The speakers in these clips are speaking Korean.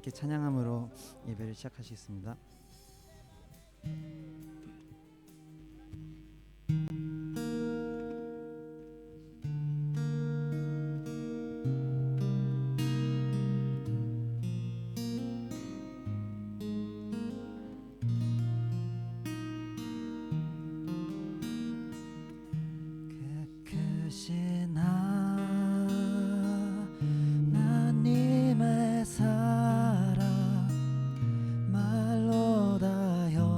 함께 찬양함으로 예배를 시작하시겠습니다. 크신 하나님의 사랑 말로 다 형용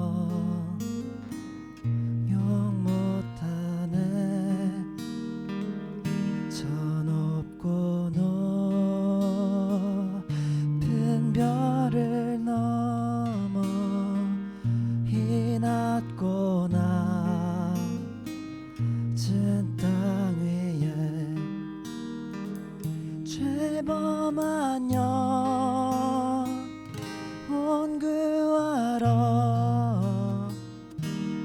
못하네. 저 높고 높은 별을 넘어 이 낮고 낮은 땅 위에 죄범한 영혼 구하러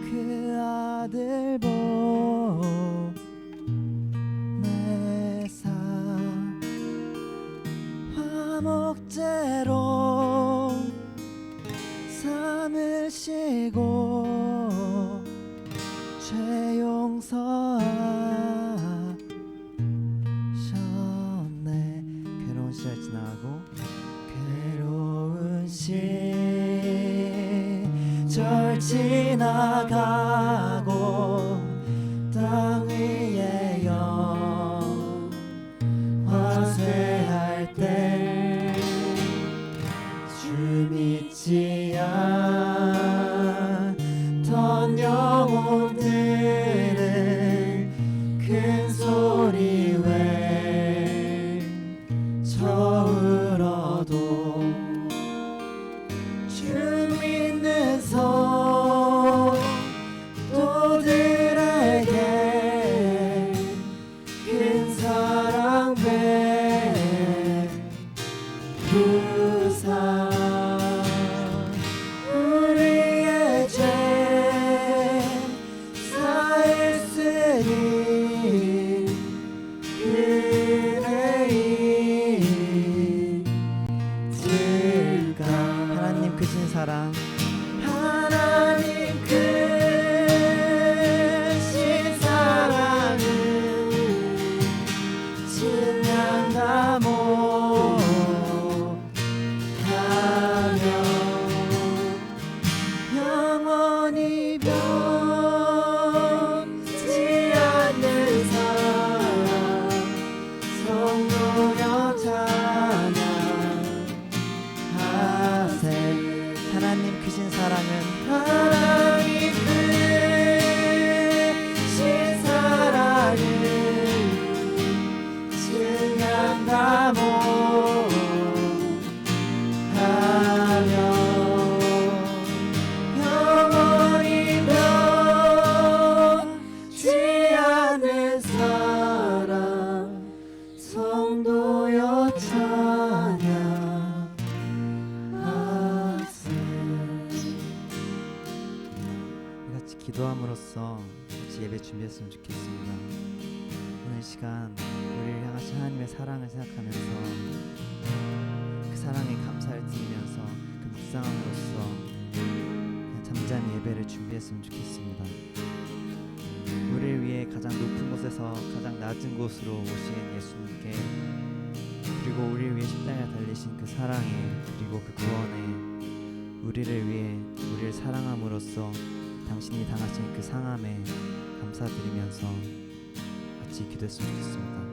그 아들 보내사 화목제로 삼으시고 죄 용서하셨네. 괴로운 시절 지나가고 괴로운 시절 지나가고 땅 위에 영화쇠할 때 주 믿지 않던 영혼들은 큰 소리 외쳐 울어도 주 믿는 성도들에게 큰 사랑 베푸사 우리의 죄 사했으니 그네 잊을까. 하나님 크신 사랑 하나님 크신 사랑은 증명다 못하며 영원히 변치 않는 사랑 성도여 찬양하세. 하나님 크신 사랑은 하나님 크신 사랑은 증명다 못하며 영원히 변치 않는 사랑 성도여 찬양하세. 같이 기도함으로써 같이 예배 준비했으면 좋겠습니다. 오늘 시간 우리를 향하신 하나님의 사랑을 생각하면서 그 사랑에 감사를 드리면서 그 묵상함으로써 그냥 잠잠히 예배를 준비했으면 좋겠습니다. 우리를 위해 가장 높은 곳에서 가장 낮은 곳으로 오신 예수님께, 그리고 우리를 위해 십자가에 달리신 그 사랑에, 그리고 그 구원에, 우리를 위해 우리를 사랑함으로써 당신이 당하신 그 상함에 감사드리면서 같이 기도했으면 좋겠습니다.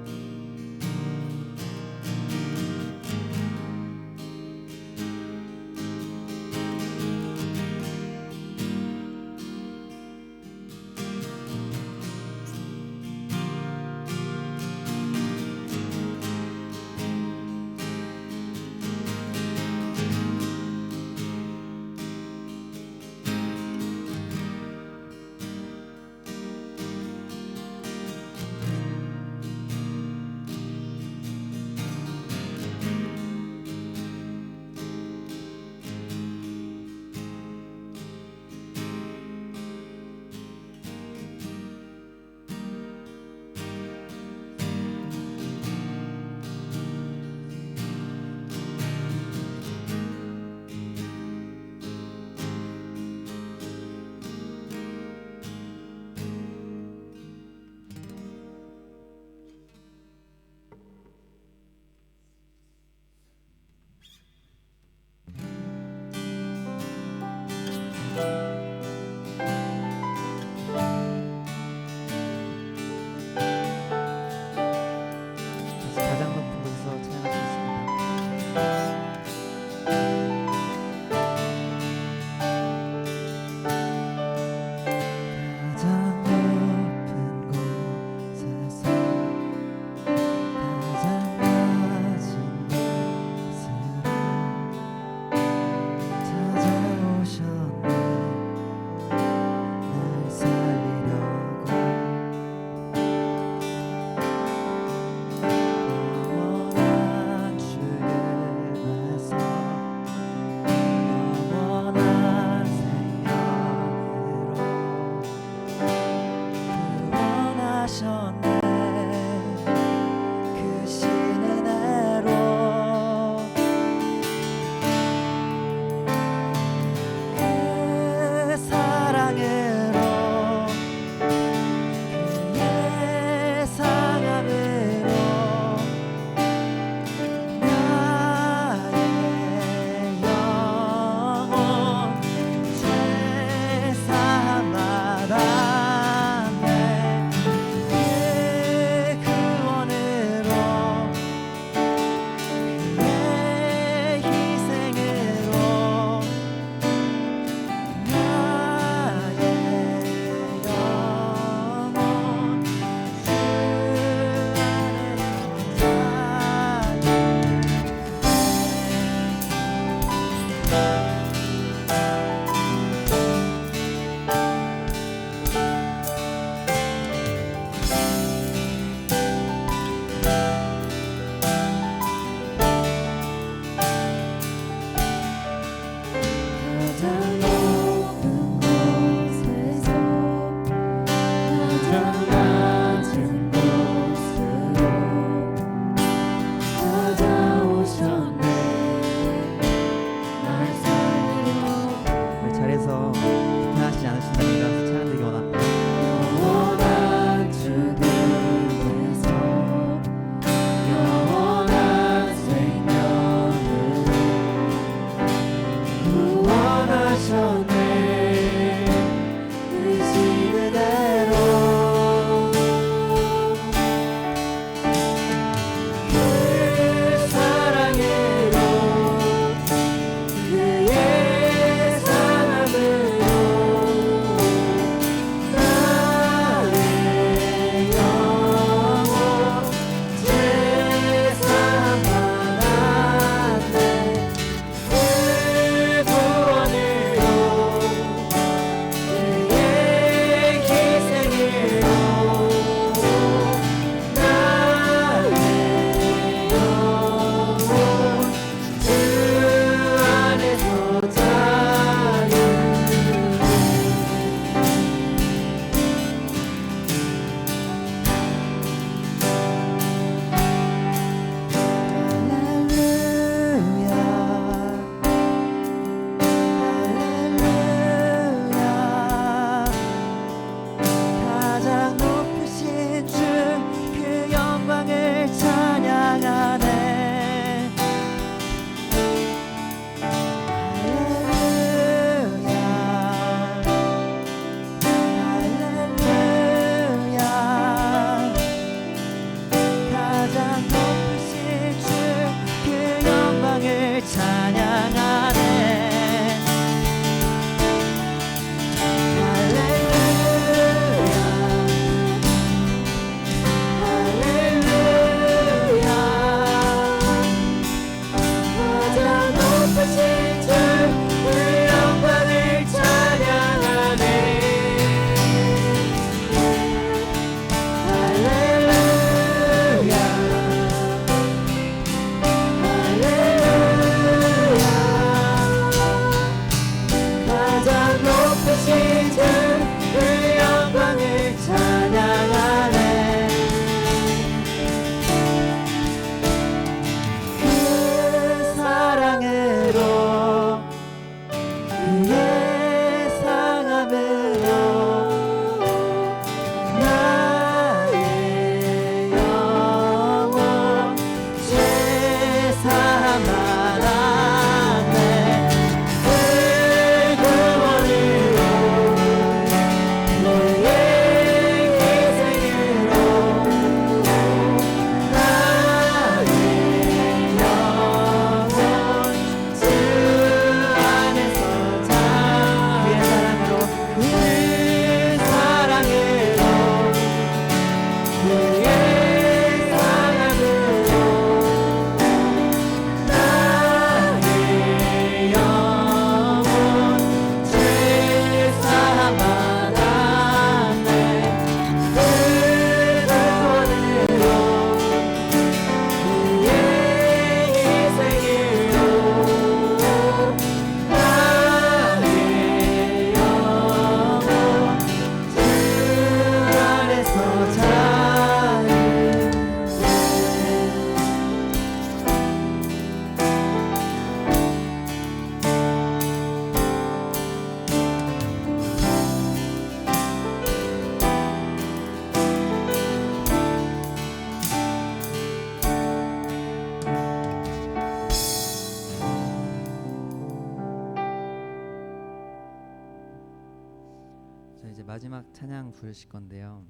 자, 이제 마지막 찬양 부르실 건데요.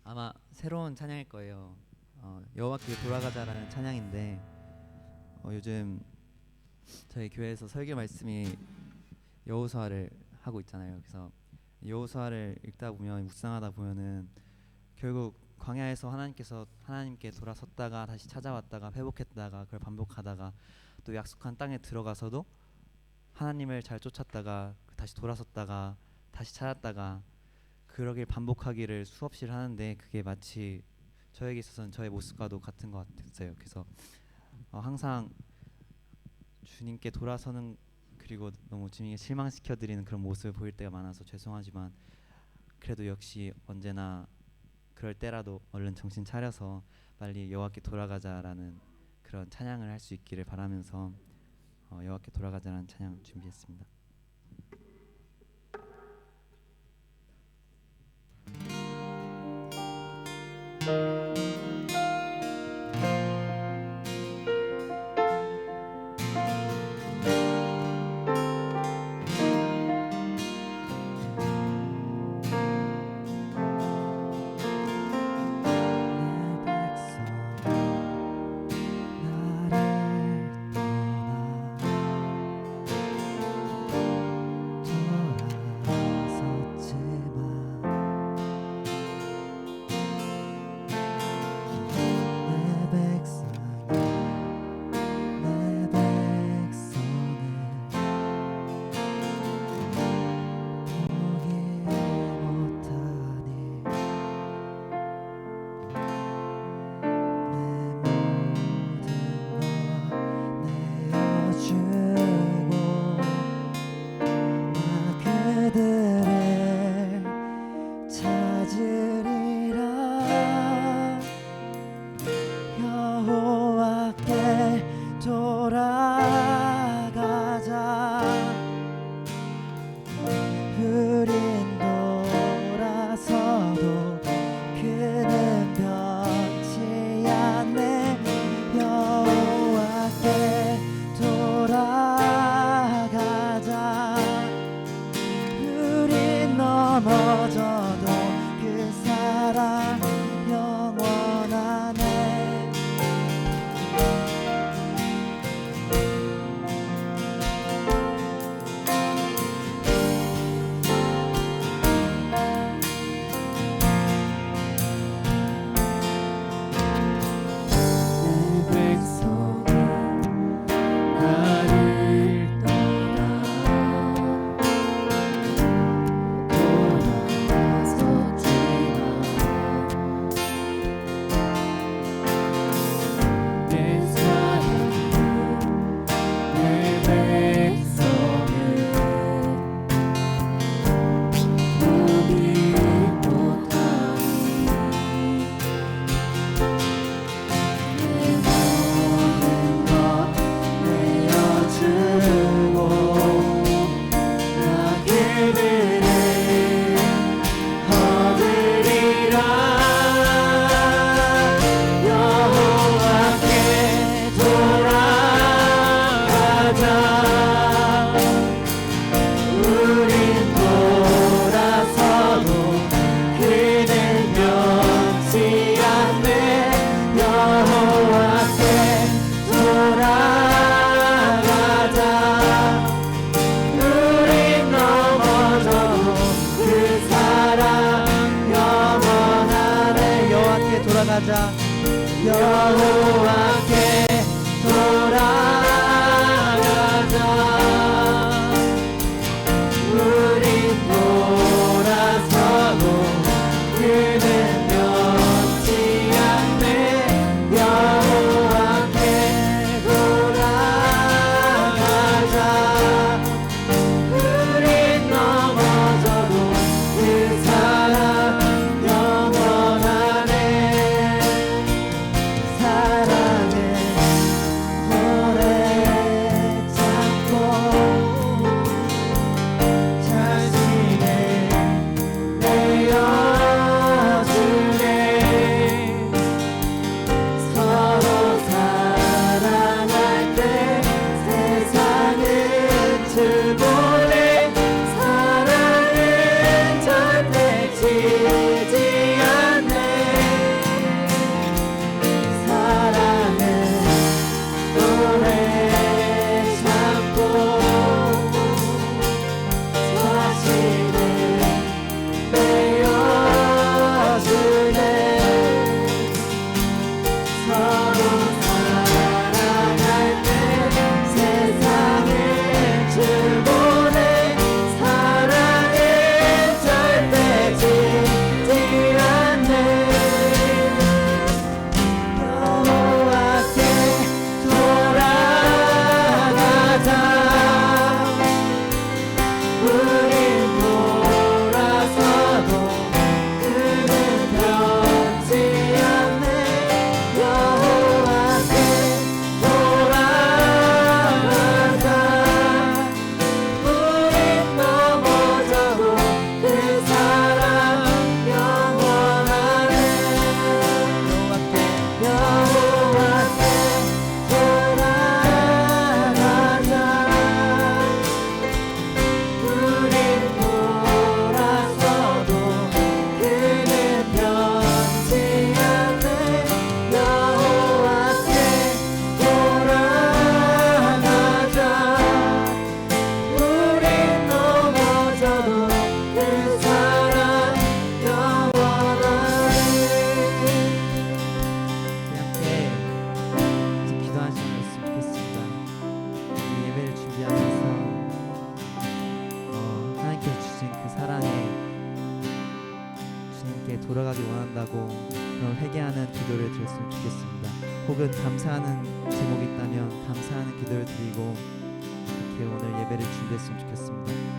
아마 새로운 찬양일 거예요. 여호와께 돌아가자라는 찬양인데 요즘 저희 교회에서 설교 말씀이 여호수아를 하고 있잖아요. 그래서 여호수아를 읽다 보면 묵상하다 보면은 결국 광야에서 하나님께 돌아섰다가 다시 찾아왔다가 회복했다가 그걸 반복하다가 또 약속한 땅에 들어가서도 하나님을 잘 쫓았다가 다시 돌아섰다가 다시 찾았다가 그러길 반복하기를 수없이 하는데 그게 마치 저에게 있어서는 저의 모습과도 같은 것 같았어요. 그래서 항상 주님께 돌아서는 그리고 너무 주님께 실망시켜드리는 그런 모습을 보일 때가 많아서 죄송하지만 그래도 역시 언제나 그럴 때라도 얼른 정신 차려서 빨리 여호와께 돌아가자라는 그런 찬양을 할 수 있기를 바라면서 여호와께 돌아가자라는 찬양 준비했습니다. 돌아가자 여호와께 돌아가자 우리 돌아서고 그는 변치 않네 여호와께 돌아가자 우린 넘어져도 그 사랑 영원하네 사랑해 오래 하나님께 돌아가기 원한다고 그런 회개하는 기도를 드렸으면 좋겠습니다. 혹은 감사하는 제목이 있다면 감사하는 기도를 드리고 이렇게 오늘 예배를 준비했으면 좋겠습니다.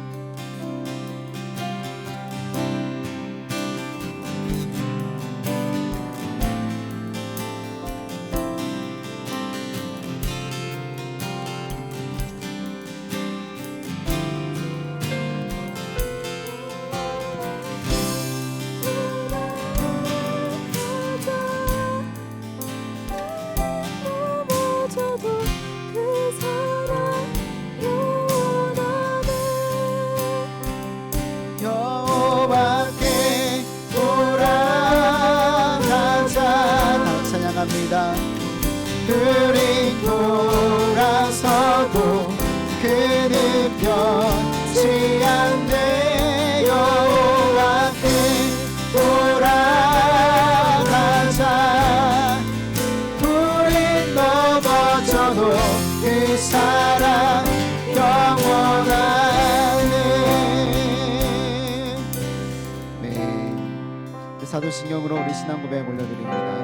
그리 돌아서도 그는 변치 않네. 여호와께 돌아가자. 우린 넘어져도 그 사랑 영원하네. 네, 사도신경으로 우리 신앙 고백 올려드립니다.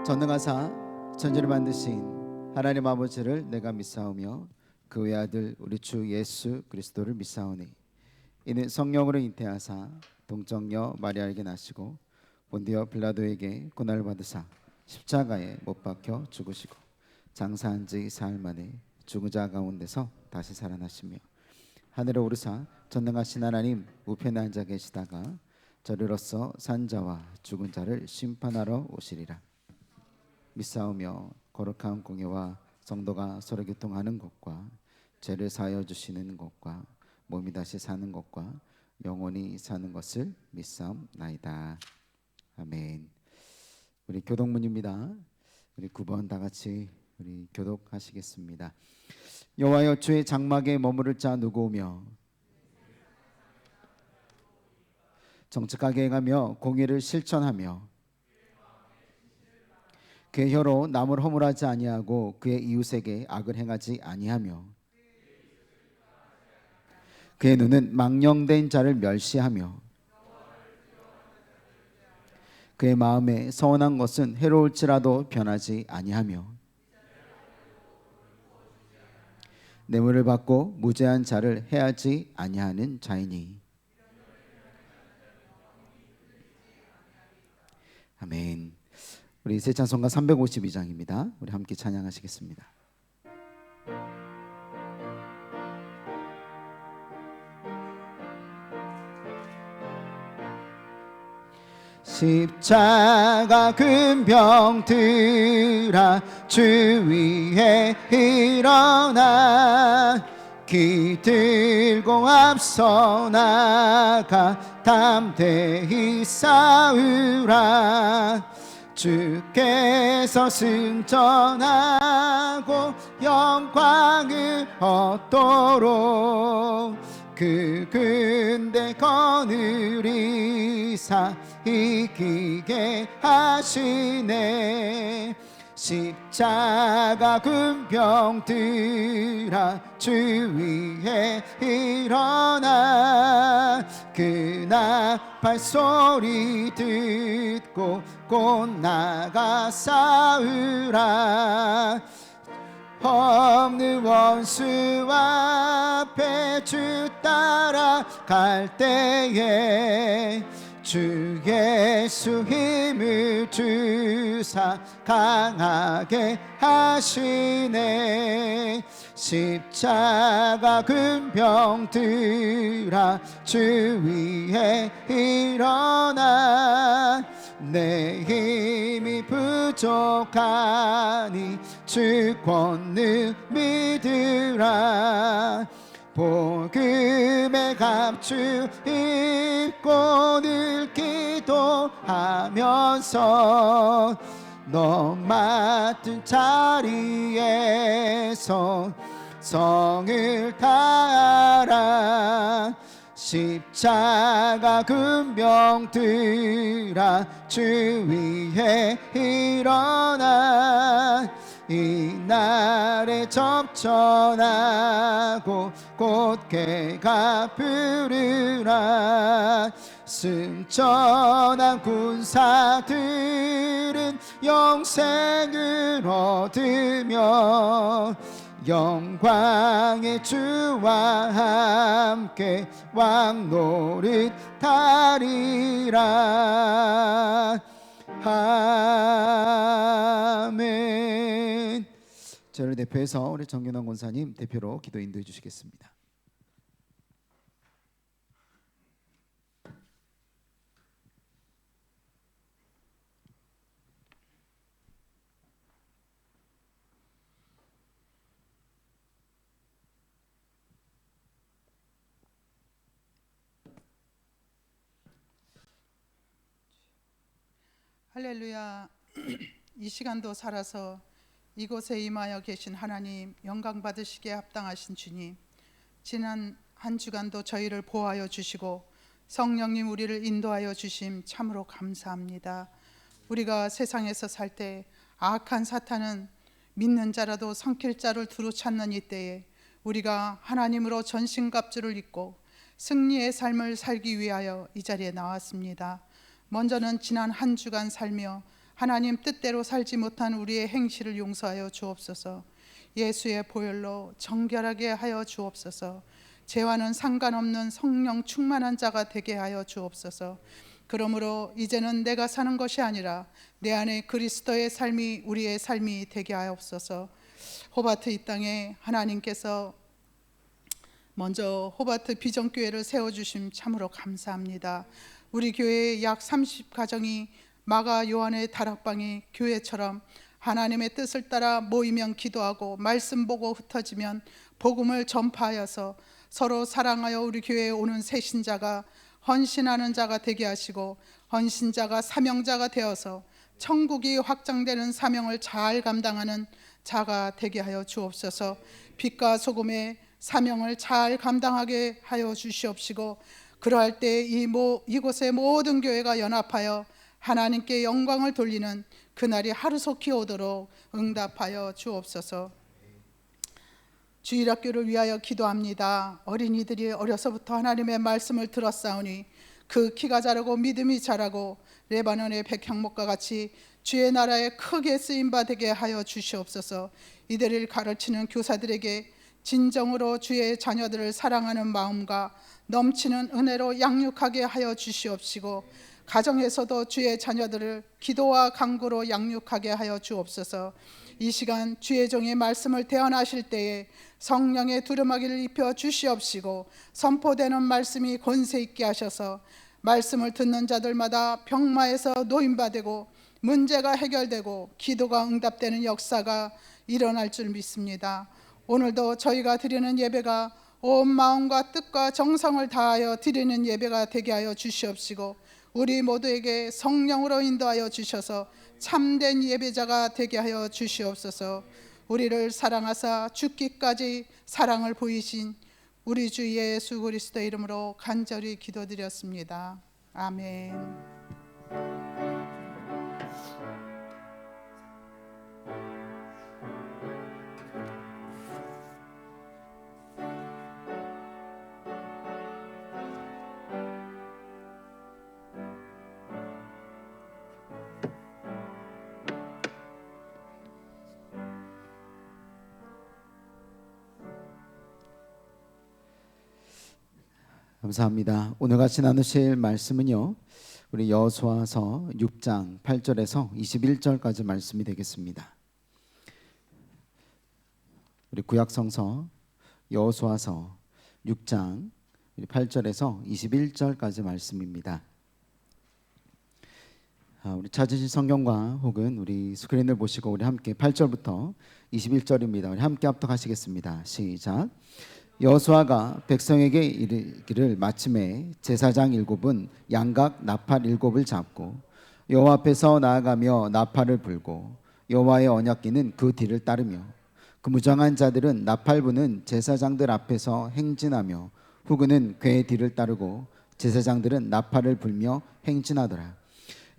전능하사 천지를 만드신 하나님 아버지를 내가 믿사오며 그 외아들 우리 주 예수 그리스도를 믿사오니 이는 성령으로 잉태하사 동정녀 마리아에게 나시고 본디오 빌라도에게 고난을 받으사 십자가에 못 박혀 죽으시고 장사한 지 사흘 만에 죽은 자 가운데서 다시 살아나시며 하늘에 오르사 전능하신 하나님 우편에 앉아 계시다가 저리로서 산 자와 죽은 자를 심판하러 오시리라. 믿사오며 거룩한 공예와 성도가 서로 교통하는 것과 죄를 사하여 주시는 것과 몸이 다시 사는 것과 영원히 사는 것을 믿사옵나이다. 아멘. 우리 교독문입니다. 우리 9번 다 같이 우리 교독하시겠습니다. 여호와여 주의 장막에 머무를 자 누구오며 정직하게 행하며 공의를 실천하며 그의 혀로 남을 허물하지 아니하고 그의 이웃에게 악을 행하지 아니하며 그의 눈은 망령된 자를 멸시하며 그의 마음에 서운한 것은 해로울지라도 변하지 아니하며 뇌물을 받고 무죄한 자를 해하지 아니하는 자이니. 아멘. 우리 새 찬송가 352장입니다. 우리 함께 찬양하시겠습니다. 십자가 금병들아 주 위에 일어나 기 들고 앞서 나가 담대히 싸우라. 주께서 승천하고 영광을 얻도록 그 근대 거느리사 이기게 하시네. 십자가 군병들아 주 위에 일어나 그 나팔 소리 듣고 곧 나가 싸우라. 없는 원수 앞에 주 따라갈 때에 주 예수 힘을 주사 강하게 하시네. 십자가 군병들아 주 위에 일어나 내 힘이 부족하니 주 권능 믿으라. 복음의 갑주 입고 늘 기도하면서 너 맡은 자리에서 성을 다하라. 십자가 군병들아 주 위에 일어나 이날에 접전하고 곧개가 부르라. 승천한 군사들은 영생을 얻으며 영광의 주와 함께 왕노릇하리라. 아멘. 저를 대표해서 우리 정윤환 권사님 대표로 기도 인도해 주시겠습니다. 할렐루야. 이 시간도 살아서 이곳에 임하여 계신 하나님, 영광 받으시기에 합당하신 주님, 지난 한 주간도 저희를 보호하여 주시고 성령님 우리를 인도하여 주심 참으로 감사합니다. 우리가 세상에서 살 때 악한 사탄은 믿는 자라도 삼킬 자를 두루 찾는 이때에 우리가 하나님으로 전신갑주를 입고 승리의 삶을 살기 위하여 이 자리에 나왔습니다. 먼저는 지난 한 주간 살며 하나님 뜻대로 살지 못한 우리의 행실을 용서하여 주옵소서. 예수의 보혈로 정결하게 하여 주옵소서. 죄와는 상관없는 성령 충만한 자가 되게 하여 주옵소서. 그러므로 이제는 내가 사는 것이 아니라 내 안에 그리스도의 삶이 우리의 삶이 되게 하옵소서. 호바트 이 땅에 하나님께서 먼저 호바트 비전교회를 세워주심 참으로 감사합니다. 우리 교회의 약 30가정이 마가 요한의 다락방이 교회처럼 하나님의 뜻을 따라 모이면 기도하고 말씀 보고 흩어지면 복음을 전파하여서 서로 사랑하여 우리 교회에 오는 새 신자가 헌신하는 자가 되게 하시고 헌신자가 사명자가 되어서 천국이 확장되는 사명을 잘 감당하는 자가 되게 하여 주옵소서. 빛과 소금의 사명을 잘 감당하게 하여 주시옵시고 그러할 때 이곳의 모든 교회가 연합하여 하나님께 영광을 돌리는 그날이 하루속히 오도록 응답하여 주옵소서. 주일학교를 위하여 기도합니다. 어린이들이 어려서부터 하나님의 말씀을 들었사오니 그 키가 자라고 믿음이 자라고 레바논의 백향목과 같이 주의 나라에 크게 쓰임바 되게 하여 주시옵소서. 이들을 가르치는 교사들에게 진정으로 주의 자녀들을 사랑하는 마음과 넘치는 은혜로 양육하게 하여 주시옵시고 가정에서도 주의 자녀들을 기도와 간구로 양육하게 하여 주옵소서. 이 시간 주의 종의 말씀을 대언하실 때에 성령의 두루마기를 입혀 주시옵시고 선포되는 말씀이 권세 있게 하셔서 말씀을 듣는 자들마다 병마에서 노임받고 문제가 해결되고 기도가 응답되는 역사가 일어날 줄 믿습니다. 오늘도 저희가 드리는 예배가 온 마음과 뜻과 정성을 다하여 드리는 예배가 되게 하여 주시옵시고 우리 모두에게 성령으로 인도하여 주셔서 참된 예배자가 되게 하여 주시옵소서. 우리를 사랑하사 죽기까지 사랑을 보이신 우리 주 예수 그리스도의 이름으로 간절히 기도드렸습니다. 아멘. 감사합니다. 오늘 같이 나누실 말씀은요, 우리 여호수아서 6장 8절에서 21절까지 말씀이 되겠습니다. 우리 구약성서 여호수아서 6장 8절에서 21절까지 말씀입니다. 우리 찾으신 성경과 혹은 우리 스크린을 보시고 우리 함께 8절부터 21절입니다. 우리 함께 합독하시겠습니다. 시작. 여호수아가 백성에게 이르기를 마침에 제사장 7은 양각 나팔 7을 잡고 여호와 앞에서 나아가며 나팔을 불고 여호와의 언약궤는 그 뒤를 따르며 그 무장한 자들은 나팔 부는 제사장들 앞에서 행진하며 후그는 궤의 뒤를 따르고 제사장들은 나팔을 불며 행진하더라.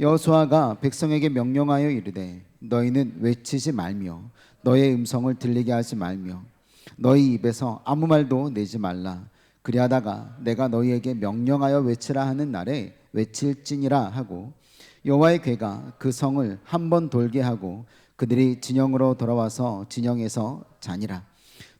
여호수아가 백성에게 명령하여 이르되 너희는 외치지 말며 너의 음성을 들리게 하지 말며 너희 입에서 아무 말도 내지 말라. 그리하다가 내가 너희에게 명령하여 외치라 하는 날에 외칠지니라 하고 여호와의 궤가 그 성을 한 번 돌게 하고 그들이 진영으로 돌아와서 진영에서 자니라.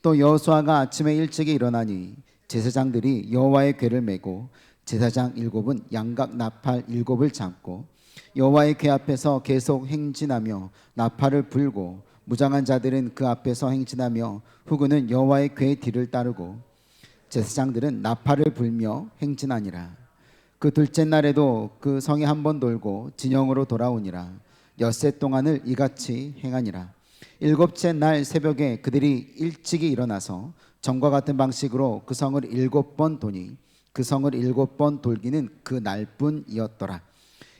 또 여호수아가 아침에 일찍이 일어나니 제사장들이 여호와의 궤를 메고 제사장 일곱은 양각 나팔 일곱을 잡고 여호와의 궤 앞에서 계속 행진하며 나팔을 불고 무장한 자들은 그 앞에서 행진하며 후군은 여호와의 궤 뒤를 따르고 제사장들은 나팔을 불며 행진하니라. 그 둘째 날에도 그 성이 한 번 돌고 진영으로 돌아오니라. 엿새 동안을 이같이 행하니라. 일곱째 날 새벽에 그들이 일찍이 일어나서 전과 같은 방식으로 그 성을 7번 도니 그 성을 7번 돌기는 그 날뿐이었더라.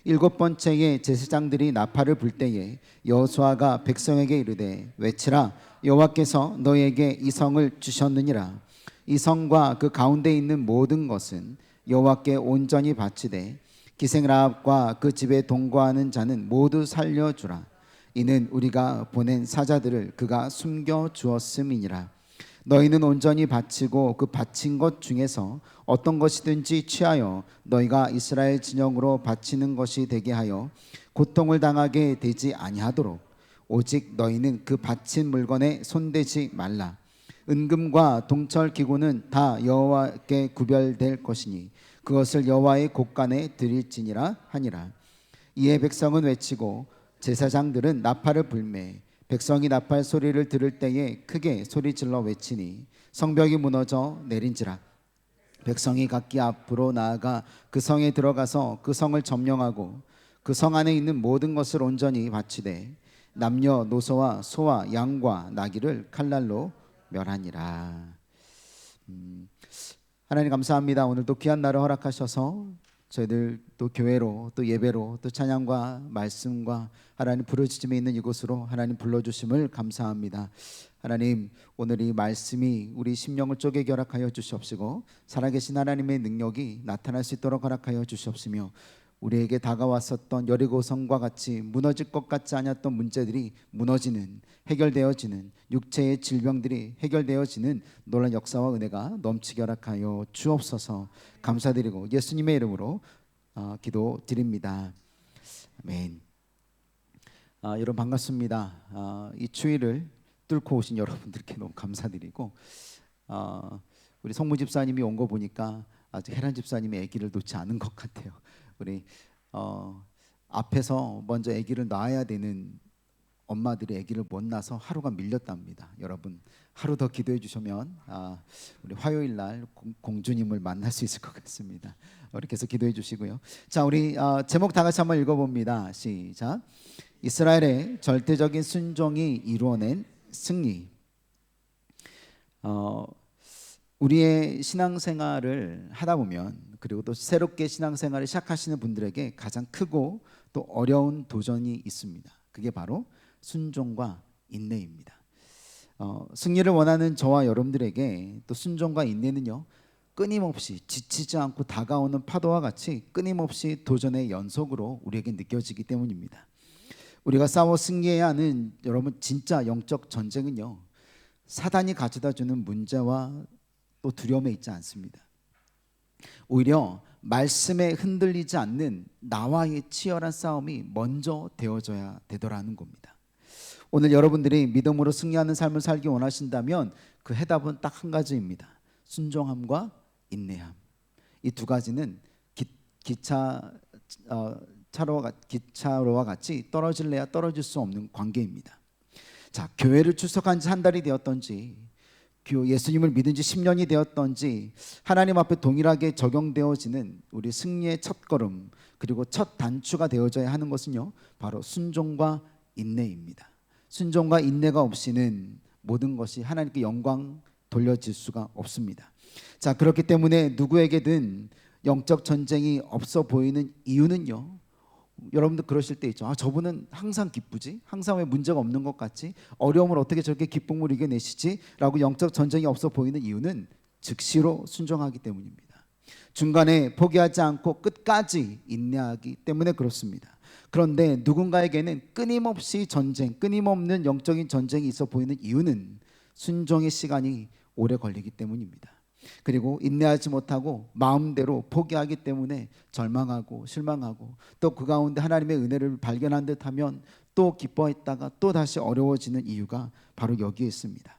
7번째에 제사장들이 나팔을 불 때에 여호수아가 백성에게 이르되 외치라. 여호와께서 너희에게 이 성을 주셨느니라. 이 성과 그 가운데 있는 모든 것은 여호와께 온전히 바치되 기생라합과 그 집에 동거하는 자는 모두 살려주라. 이는 우리가 보낸 사자들을 그가 숨겨 주었음이니라. 너희는 온전히 바치고 그 바친 것 중에서 어떤 것이든지 취하여 너희가 이스라엘 진영으로 바치는 것이 되게 하여 고통을 당하게 되지 아니하도록 오직 너희는 그 바친 물건에 손대지 말라. 은금과 동철 기구는 다 여호와께 구별될 것이니 그것을 여호와의 곳간에 드릴지니라 하니라. 이에 백성은 외치고 제사장들은 나팔을 불매 백성이 나팔 소리를 들을 때에 크게 소리질러 외치니 성벽이 무너져 내린지라. 백성이 각기 앞으로 나아가 그 성에 들어가서 그 성을 점령하고 그 성 안에 있는 모든 것을 온전히 바치되 남녀노소와 소와 양과 나귀를 칼날로 멸하니라. 하나님 감사합니다. 오늘도 귀한 날을 허락하셔서 저희들 또 교회로 또 예배로 또 찬양과 말씀과 하나님 부르짖음에 있는 이곳으로 하나님 불러주심을 감사합니다. 하나님 오늘 이 말씀이 우리 심령을 쪼개게 허락하여 주시옵시고 살아계신 하나님의 능력이 나타날 수 있도록 허락하여 주시옵시며 우리에게 다가왔었던 여리고성과 같이 무너질 것 같지 않았던 문제들이 무너지는 해결되어지는 육체의 질병들이 해결되어지는 놀라운 역사와 은혜가 넘치게 허락하여 주옵소서. 감사드리고 예수님의 이름으로 기도드립니다. 아멘. 여러분 반갑습니다. 이 추위를 뚫고 오신 여러분들께 너무 감사드리고 우리 성무 집사님이 온 거 보니까 아직 혜란 집사님의 아기를 놓지 않은 것 같아요. 우리 앞에서 먼저 아기를 낳아야 되는 엄마들이 아기를 못 낳아서 하루가 밀렸답니다. 여러분 하루 더 기도해 주시면 우리 화요일 날 공주님을 만날 수 있을 것 같습니다. 우리 계속 기도해 주시고요. 자, 우리 제목 다 같이 한번 읽어봅니다. 시작. 이스라엘의 절대적인 순종이 이루어낸 승리. 우리의 신앙생활을 하다 보면 그리고 또 새롭게 신앙생활을 시작하시는 분들에게 가장 크고 또 어려운 도전이 있습니다. 그게 바로 순종과 인내입니다. 승리를 원하는 저와 여러분들에게 또 순종과 인내는요 끊임없이 지치지 않고 다가오는 파도와 같이 끊임없이 도전의 연속으로 우리에게 느껴지기 때문입니다. 우리가 싸워 승리해야 하는 여러분 진짜 영적 전쟁은요 사단이 가져다주는 문제와 또 두려움에 있지 않습니다. 오히려 말씀에 흔들리지 않는 나와의 치열한 싸움이 먼저 되어져야 되더라는 겁니다. 오늘 여러분들이 믿음으로 승리하는 삶을 살기 원하신다면 그 해답은 딱 한 가지입니다. 순종함과 인내함. 이 두 가지는 기차로와 같이 떨어질래야 떨어질 수 없는 관계입니다. 자, 교회를 출석한 지 한 달이 되었던지 예수님을 믿은 지 10년이 되었던지 하나님 앞에 동일하게 적용되어지는 우리 승리의 첫걸음 그리고 첫 단추가 되어져야 하는 것은요 바로 순종과 인내입니다. 순종과 인내가 없이는 모든 것이 하나님께 영광 돌려질 수가 없습니다. 자, 그렇기 때문에 누구에게든 영적 전쟁이 없어 보이는 이유는요 여러분들 그러실 때 있죠. 저분은 항상 기쁘지? 항상 왜 문제가 없는 것 같지? 어려움을 어떻게 저렇게 기쁨을 이겨내시지? 라고 영적 전쟁이 없어 보이는 이유는 즉시로 순종하기 때문입니다. 중간에 포기하지 않고 끝까지 인내하기 때문에 그렇습니다. 그런데 누군가에게는 끊임없이 전쟁, 끊임없는 영적인 전쟁이 있어 보이는 이유는 순종의 시간이 오래 걸리기 때문입니다. 그리고 인내하지 못하고 마음대로 포기하기 때문에 절망하고 실망하고, 또 그 가운데 하나님의 은혜를 발견한 듯하면 또 기뻐했다가 또 다시 어려워지는 이유가 바로 여기에 있습니다.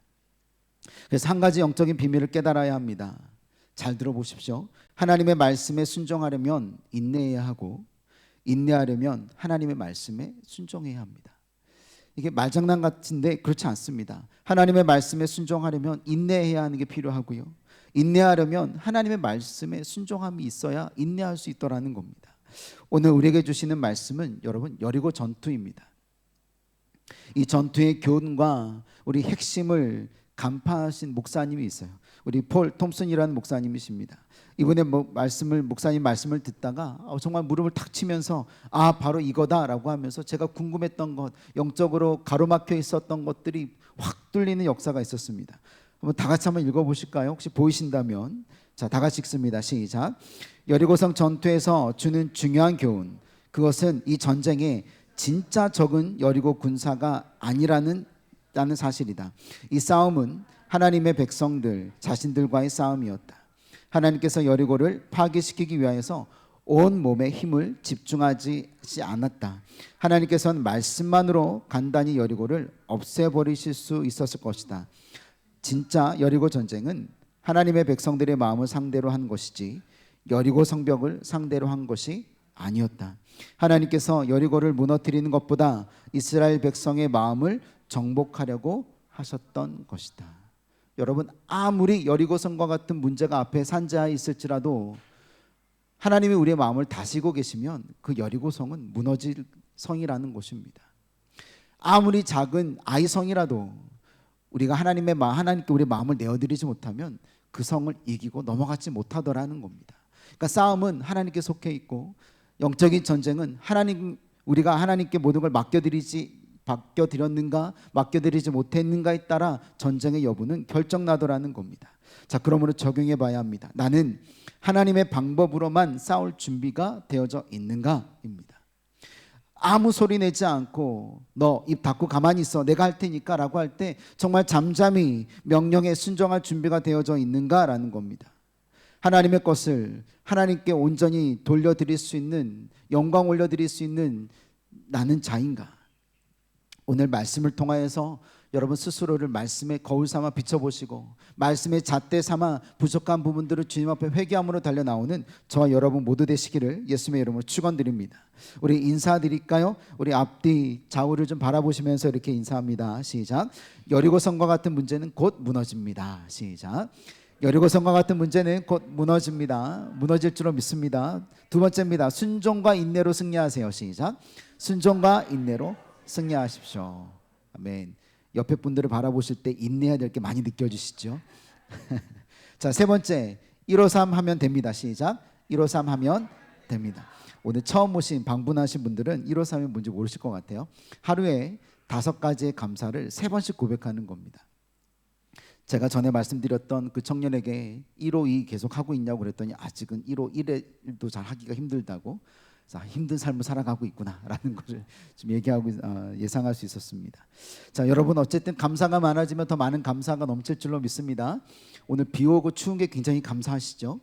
그래서 한 가지 영적인 비밀을 깨달아야 합니다. 잘 들어보십시오. 하나님의 말씀에 순종하려면 인내해야 하고, 인내하려면 하나님의 말씀에 순종해야 합니다. 이게 말장난 같은데 그렇지 않습니다. 하나님의 말씀에 순종하려면 인내해야 하는 게 필요하고요, 인내하려면 하나님의 말씀에 순종함이 있어야 인내할 수 있더라는 겁니다. 오늘 우리에게 주시는 말씀은 여러분 여리고 전투입니다. 이 전투의 교훈과 우리 핵심을 간파하신 목사님이 있어요. 우리 폴 톰슨이라는 목사님이십니다. 이번에 목사님 말씀을 듣다가 정말 무릎을 탁 치면서 바로 이거다라고 하면서 제가 궁금했던 것, 영적으로 가로막혀 있었던 것들이 확 뚫리는 역사가 있었습니다. 한번 다 같이 한번 읽어보실까요? 혹시 보이신다면. 자, 다 같이 읽습니다. 시작. 여리고성 전투에서 주는 중요한 교훈, 그것은 이 전쟁에 진짜 적은 여리고 군사가 아니라는 사실이다. 이 싸움은 하나님의 백성들 자신들과의 싸움이었다. 하나님께서 여리고를 파괴시키기 위하여서 온 몸의 힘을 집중하지 않았다. 하나님께서는 말씀만으로 간단히 여리고를 없애버리실 수 있었을 것이다. 진짜 여리고 전쟁은 하나님의 백성들의 마음을 상대로 한 것이지 여리고 성벽을 상대로 한 것이 아니었다. 하나님께서 여리고를 무너뜨리는 것보다 이스라엘 백성의 마음을 정복하려고 하셨던 것이다. 여러분, 아무리 여리고성과 같은 문제가 앞에 산자에 있을지라도 하나님이 우리의 마음을 다스리고 계시면 그 여리고성은 무너질 성이라는 것입니다. 아무리 작은 아이성이라도 우리가 하나님께 우리 마음을 내어드리지 못하면 그 성을 이기고 넘어가지 못하더라는 겁니다. 그러니까 싸움은 하나님께 속해 있고, 영적인 전쟁은 우리가 하나님께 모든 걸 맡겨드렸는가 맡겨드리지 못했는가에 따라 전쟁의 여부는 결정나더라는 겁니다. 자, 그러므로 적용해 봐야 합니다. 나는 하나님의 방법으로만 싸울 준비가 되어져 있는가입니다. 아무 소리 내지 않고 너 입 닫고 가만히 있어 내가 할 테니까 라고 할 때 정말 잠잠히 명령에 순종할 준비가 되어져 있는가라는 겁니다. 하나님의 것을 하나님께 온전히 돌려드릴 수 있는, 영광 올려드릴 수 있는 나는 자인가? 오늘 말씀을 통하여서 여러분 스스로를 말씀의 거울 삼아 비춰보시고, 말씀의 잣대 삼아 부족한 부분들을 주님 앞에 회개함으로 달려나오는 저와 여러분 모두 되시기를 예수님의 이름으로 축원드립니다. 우리 인사드릴까요? 우리 앞뒤 좌우를 좀 바라보시면서 이렇게 인사합니다. 시작. 여리고성과 같은 문제는 곧 무너집니다. 시작. 여리고성과 같은 문제는 곧 무너집니다. 무너질 줄로 믿습니다. 두 번째입니다. 순종과 인내로 승리하세요. 시작. 순종과 인내로 승리하십시오. 아멘. 옆에 분들을 바라보실 때 인내해야 될 게 많이 느껴지시죠? 자, 세 번째, 153 하면 됩니다. 시작. 153 하면 됩니다. 오늘 처음 오신 방문하신 분들은 153이 뭔지 모르실 것 같아요. 하루에 5가지의 감사를 3번씩 고백하는 겁니다. 제가 전에 말씀드렸던 그 청년에게 152 계속 하고 있냐고 그랬더니 아직은 151도 잘 하기가 힘들다고, 힘든 삶을 살아가고 있구나라는 것을 좀 얘기하고 예상할 수 있었습니다. 자, 여러분 어쨌든 감사가 많아지면 더 많은 감사가 넘칠 줄로 믿습니다. 오늘 비 오고 추운 게 굉장히 감사하시죠?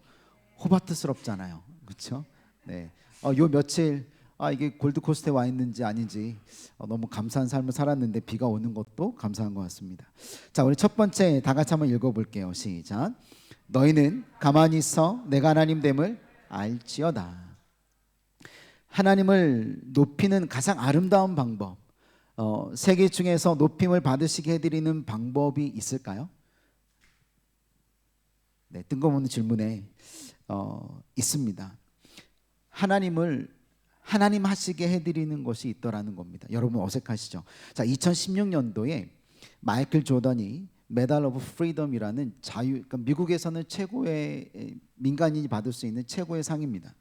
호바트스럽잖아요, 그렇죠? 네. 요 며칠 이게 골드코스트에 와 있는지 아닌지 너무 감사한 삶을 살았는데 비가 오는 것도 감사한 것 같습니다. 자, 우리 첫 번째 다 같이 한번 읽어볼게요. 시작. 너희는 가만히 있어 내가 하나님 됨을 알지어다. 하나님을 높이는 가장 아름다운 방법, 세계 중에서 높임을 받으시게 해드리는 방법이 있을까요? 네, 뜬금없는 질문에 있습니다. 하나님을 하나님 하시게 해드리는 것이 있더라는 겁니다. 여러분 어색하시죠? 자, 2016년도에 마이클 조던이 메달 오브 프리덤이라는 그러니까 미국에서는 최고의 민간인이 받을 수 있는 최고의 상입니다.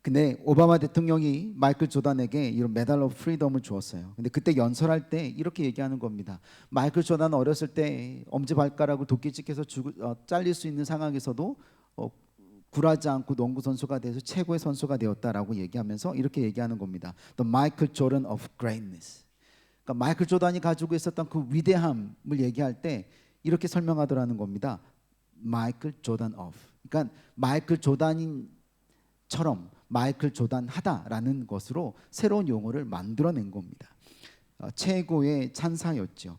근데 오바마 대통령이 마이클 조던에게 이런 메달 오브 프리덤을 주었어요. 근데 그때 연설할 때 이렇게 얘기하는 겁니다. 마이클 조던은 어렸을 때 엄지발가락을 도끼 찍혀서 잘릴 수 있는 상황에서도 굴하지 않고 농구 선수가 돼서 최고의 선수가 되었다라고 얘기하면서 이렇게 얘기하는 겁니다. The Michael Jordan of Greatness. 그러니까 마이클 조던이 가지고 있었던 그 위대함을 얘기할 때 이렇게 설명하더라는 겁니다. 마이클 조던 of. 그러니까 마이클 조던처럼 마이클 조던 하다라는 것으로 새로운 용어를 만들어낸 겁니다. 최고의 찬사였죠.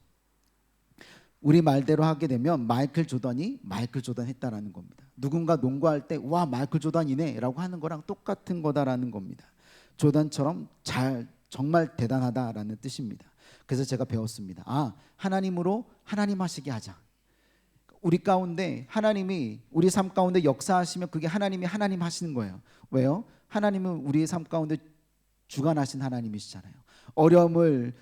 우리 말대로 하게 되면 마이클 조던이 마이클 조던 했다라는 겁니다. 누군가 농구할 때 와 마이클 조던이네라고 하는 거랑 똑같은 거다라는 겁니다. 조던처럼 정말 대단하다라는 뜻입니다. 그래서 제가 배웠습니다. 하나님으로 하나님 하시게 하자. 우리 가운데 하나님이 우리 삶 가운데 역사하시면 그게 하나님이 하나님 하시는 거예요. 왜요? 하나님은 우리의 삶 가운데 주관하신 하나님이시잖아요. 어려움을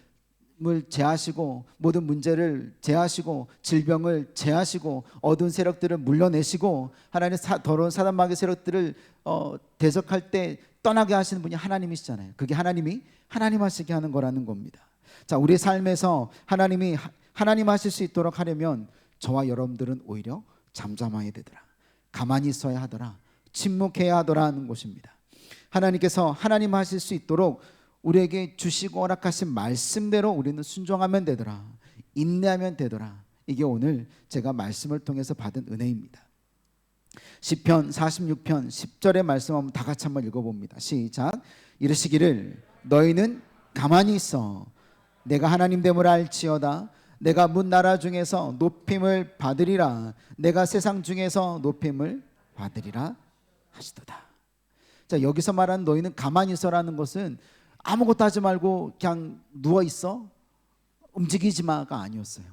제하시고 모든 문제를 제하시고 질병을 제하시고 어두운 세력들을 물려내시고 하나님의 더러운 사단마귀 세력들을 대적할 때 떠나게 하시는 분이 하나님이시잖아요. 그게 하나님이 하나님 하시게 하는 거라는 겁니다. 자, 우리 삶에서 하나님이 하나님 하실 수 있도록 하려면 저와 여러분들은 오히려 잠잠해야 되더라, 가만히 있어야 하더라, 침묵해야 하더라 하는 것입니다. 하나님께서 하나님 하실 수 있도록 우리에게 주시고 허락하신 말씀대로 우리는 순종하면 되더라, 인내하면 되더라. 이게 오늘 제가 말씀을 통해서 받은 은혜입니다. 시편 46편 10절의 말씀 한번 다 같이 한번 읽어봅니다. 시작. 이르시기를 너희는 가만히 있어 내가 하나님 됨을 알지어다. 내가 문 나라 중에서 높임을 받으리라. 내가 세상 중에서 높임을 받으리라 하시도다. 자, 여기서 말하는 너희는 가만히 있어라는 것은 아무것도 하지 말고 그냥 누워 있어, 움직이지 마가 아니었어요.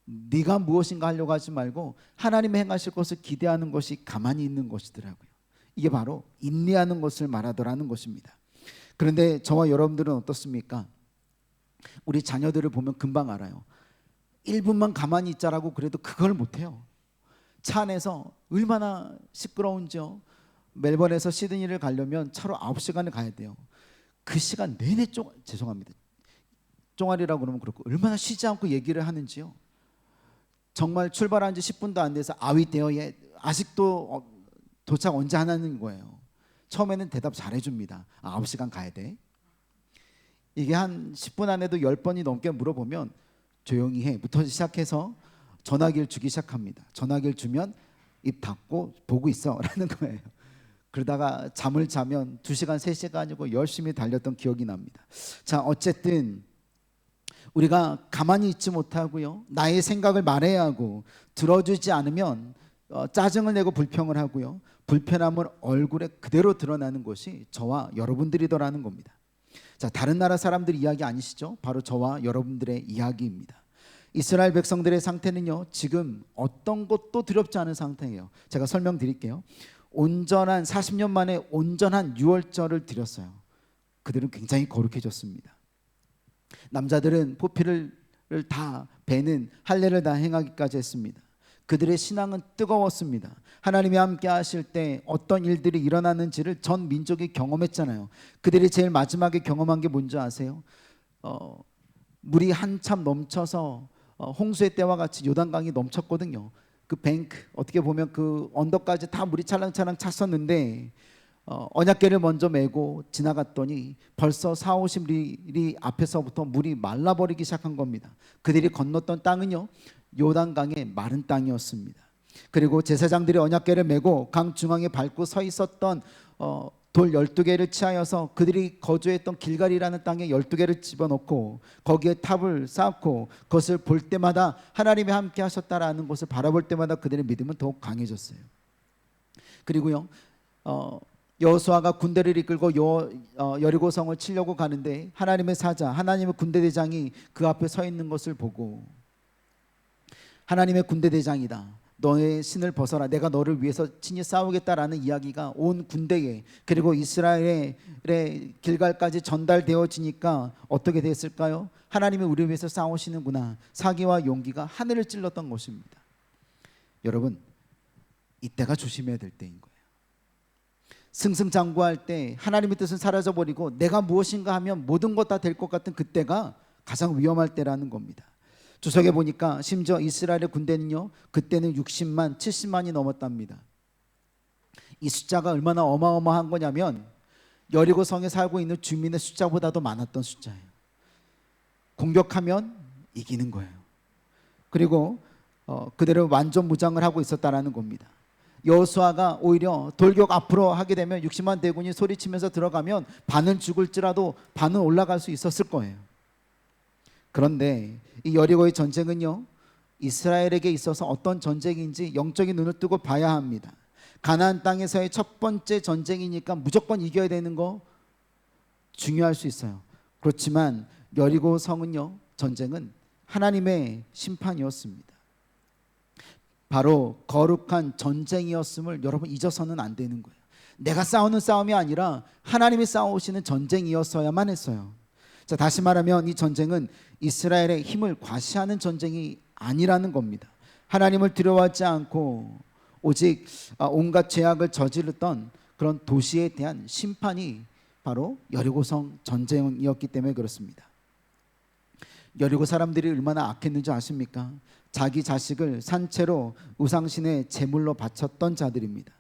네가 무엇인가 하려고 하지 말고 하나님이 행하실 것을 기대하는 것이 가만히 있는 것이더라고요. 이게 바로 인내하는 것을 말하더라는 것입니다. 그런데 저와 여러분들은 어떻습니까? 우리 자녀들을 보면 금방 알아요. 1분만 가만히 있자라고 그래도 그걸 못해요. 차 안에서 얼마나 시끄러운지요. 멜번에서 시드니를 가려면 차로 9시간을 가야 돼요. 그 시간 내내 죄송합니다, 쫑알이라고 그러면 그렇고 얼마나 쉬지 않고 얘기를 하는지요. 정말 출발한 지 10분도 안 돼서 아위대어에 아직도 도착 언제 하냐는 거예요. 처음에는 대답 잘해줍니다. 9시간 가야 돼. 이게 한 10분 안에도 10번이 넘게 물어보면 조용히 해부터 시작해서 전화기를 주기 시작합니다. 전화기를 주면 입 닫고 보고 있어 라는 거예요. 그러다가 잠을 자면 2시간 3시간이고 열심히 달렸던 기억이 납니다. 자, 어쨌든 우리가 가만히 있지 못하고요, 나의 생각을 말해야 하고 들어주지 않으면 짜증을 내고 불평을 하고요, 불편함을 얼굴에 그대로 드러나는 것이 저와 여러분들이더라는 겁니다. 자, 다른 나라 사람들 이야기 아니시죠? 바로 저와 여러분들의 이야기입니다. 이스라엘 백성들의 상태는요, 지금 어떤 것도 두렵지 않은 상태예요. 제가 설명드릴게요. 40년 만에 온전한 유월절을 드렸어요. 그들은 굉장히 거룩해졌습니다. 남자들은 포피를 다 베는 할례를 다 행하기까지 했습니다. 그들의 신앙은 뜨거웠습니다. 하나님이 함께 하실 때 어떤 일들이 일어나는지를 전 민족이 경험했잖아요. 그들이 제일 마지막에 경험한 게 뭔지 아세요? 물이 한참 넘쳐서 홍수의 때와 같이 요단강이 넘쳤거든요. 그 뱅크, 어떻게 보면 그 언덕까지 다 물이 찰랑찰랑 찼었는데 언약궤를 먼저 메고 지나갔더니 벌써 40-50리 앞에서부터 물이 말라버리기 시작한 겁니다. 그들이 건넜던 땅은요, 요단강의 마른 땅이었습니다. 그리고 제사장들이 언약궤를 메고 강 중앙에 밟고 서 있었던 돌 12개를 취하여서 그들이 거주했던 길갈이라는 땅에 12개를 집어넣고 거기에 탑을 쌓고 그것을 볼 때마다 하나님이 함께 하셨다라는 것을 바라볼 때마다 그들의 믿음은 더욱 강해졌어요. 그리고요, 여호수아가 군대를 이끌고 여리고성을 치려고 가는데 하나님의 사자, 하나님의 군대대장이 그 앞에 서 있는 것을 보고 하나님의 군대대장이다, 너의 신을 벗어라, 내가 너를 위해서 친히 싸우겠다라는 이야기가 온 군대에 그리고 이스라엘의 길갈까지 전달되어지니까 어떻게 됐을까요? 하나님이 우리를 위해서 싸우시는구나, 사기와 용기가 하늘을 찔렀던 것입니다. 여러분, 이때가 조심해야 될 때인 거예요. 승승장구할 때 하나님의 뜻은 사라져버리고 내가 무엇인가 하면 모든 것 다 될 것 같은 그때가 가장 위험할 때라는 겁니다. 주석에 보니까 심지어 이스라엘의 군대는요, 그때는 60만, 70만이 넘었답니다. 이 숫자가 얼마나 어마어마한 거냐면 여리고 성에 살고 있는 주민의 숫자보다도 많았던 숫자예요. 공격하면 이기는 거예요. 그리고 그대로 완전 무장을 하고 있었다라는 겁니다. 여호수아가 오히려 돌격 앞으로 하게 되면 60만 대군이 소리치면서 들어가면 반은 죽을지라도 반은 올라갈 수 있었을 거예요. 그런데 이 여리고의 전쟁은요, 이스라엘에게 있어서 어떤 전쟁인지 영적인 눈을 뜨고 봐야 합니다. 가나안 땅에서의 첫 번째 전쟁이니까 무조건 이겨야 되는 거 중요할 수 있어요. 그렇지만 여리고 성은요, 전쟁은 하나님의 심판이었습니다. 바로 거룩한 전쟁이었음을 여러분 잊어서는 안 되는 거예요. 내가 싸우는 싸움이 아니라 하나님이 싸우시는 전쟁이었어야만 했어요. 자, 다시 말하면 이 전쟁은 이스라엘의 힘을 과시하는 전쟁이 아니라는 겁니다. 하나님을 두려워하지 않고 오직 온갖 죄악을 저질렀던 그런 도시에 대한 심판이 바로 여리고성 전쟁이었기 때문에 그렇습니다. 여리고 사람들이 얼마나 악했는지 아십니까? 자기 자식을 산채로 우상신의 제물로 바쳤던 자들입니다.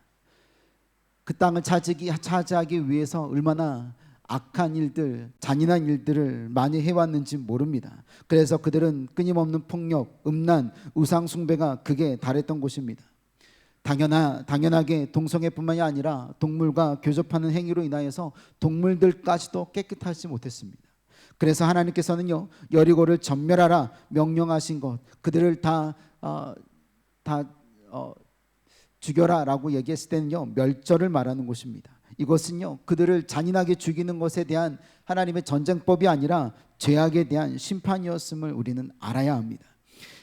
그 땅을 차지하기 위해서 얼마나 악한 일들, 잔인한 일들을 많이 해왔는지 모릅니다. 그래서 그들은 끊임없는 폭력, 음란, 우상 숭배가 극에 달했던 곳입니다. 당연하게 동성애뿐만이 아니라 동물과 교접하는 행위로 인하여서 동물들까지도 깨끗하지 못했습니다. 그래서 하나님께서는요, 여리고를 전멸하라 명령하신 것, 그들을 다 죽여라라고 얘기했을 때는요, 멸절을 말하는 곳입니다. 이것은요, 그들을 잔인하게 죽이는 것에 대한 하나님의 전쟁법이 아니라 죄악에 대한 심판이었음을 우리는 알아야 합니다.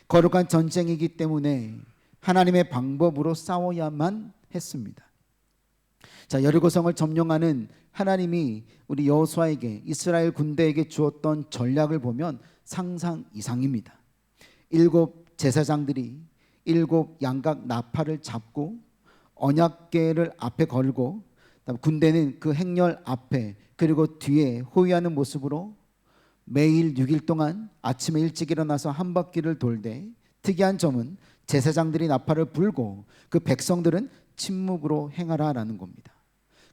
거룩한 전쟁이기 때문에 하나님의 방법으로 싸워야만 했습니다. 자, 여리고성을 점령하는 하나님이 우리 여호수아에게, 이스라엘 군대에게 주었던 전략을 보면 상상 이상입니다. 7 제사장들이 7 양각 나팔을 잡고 언약궤를 앞에 걸고, 군대는 그 행렬 앞에 그리고 뒤에 호위하는 모습으로 매일 6일 동안 아침에 일찍 일어나서 한 바퀴를 돌되, 특이한 점은 제사장들이 나팔을 불고 그 백성들은 침묵으로 행하라라는 겁니다.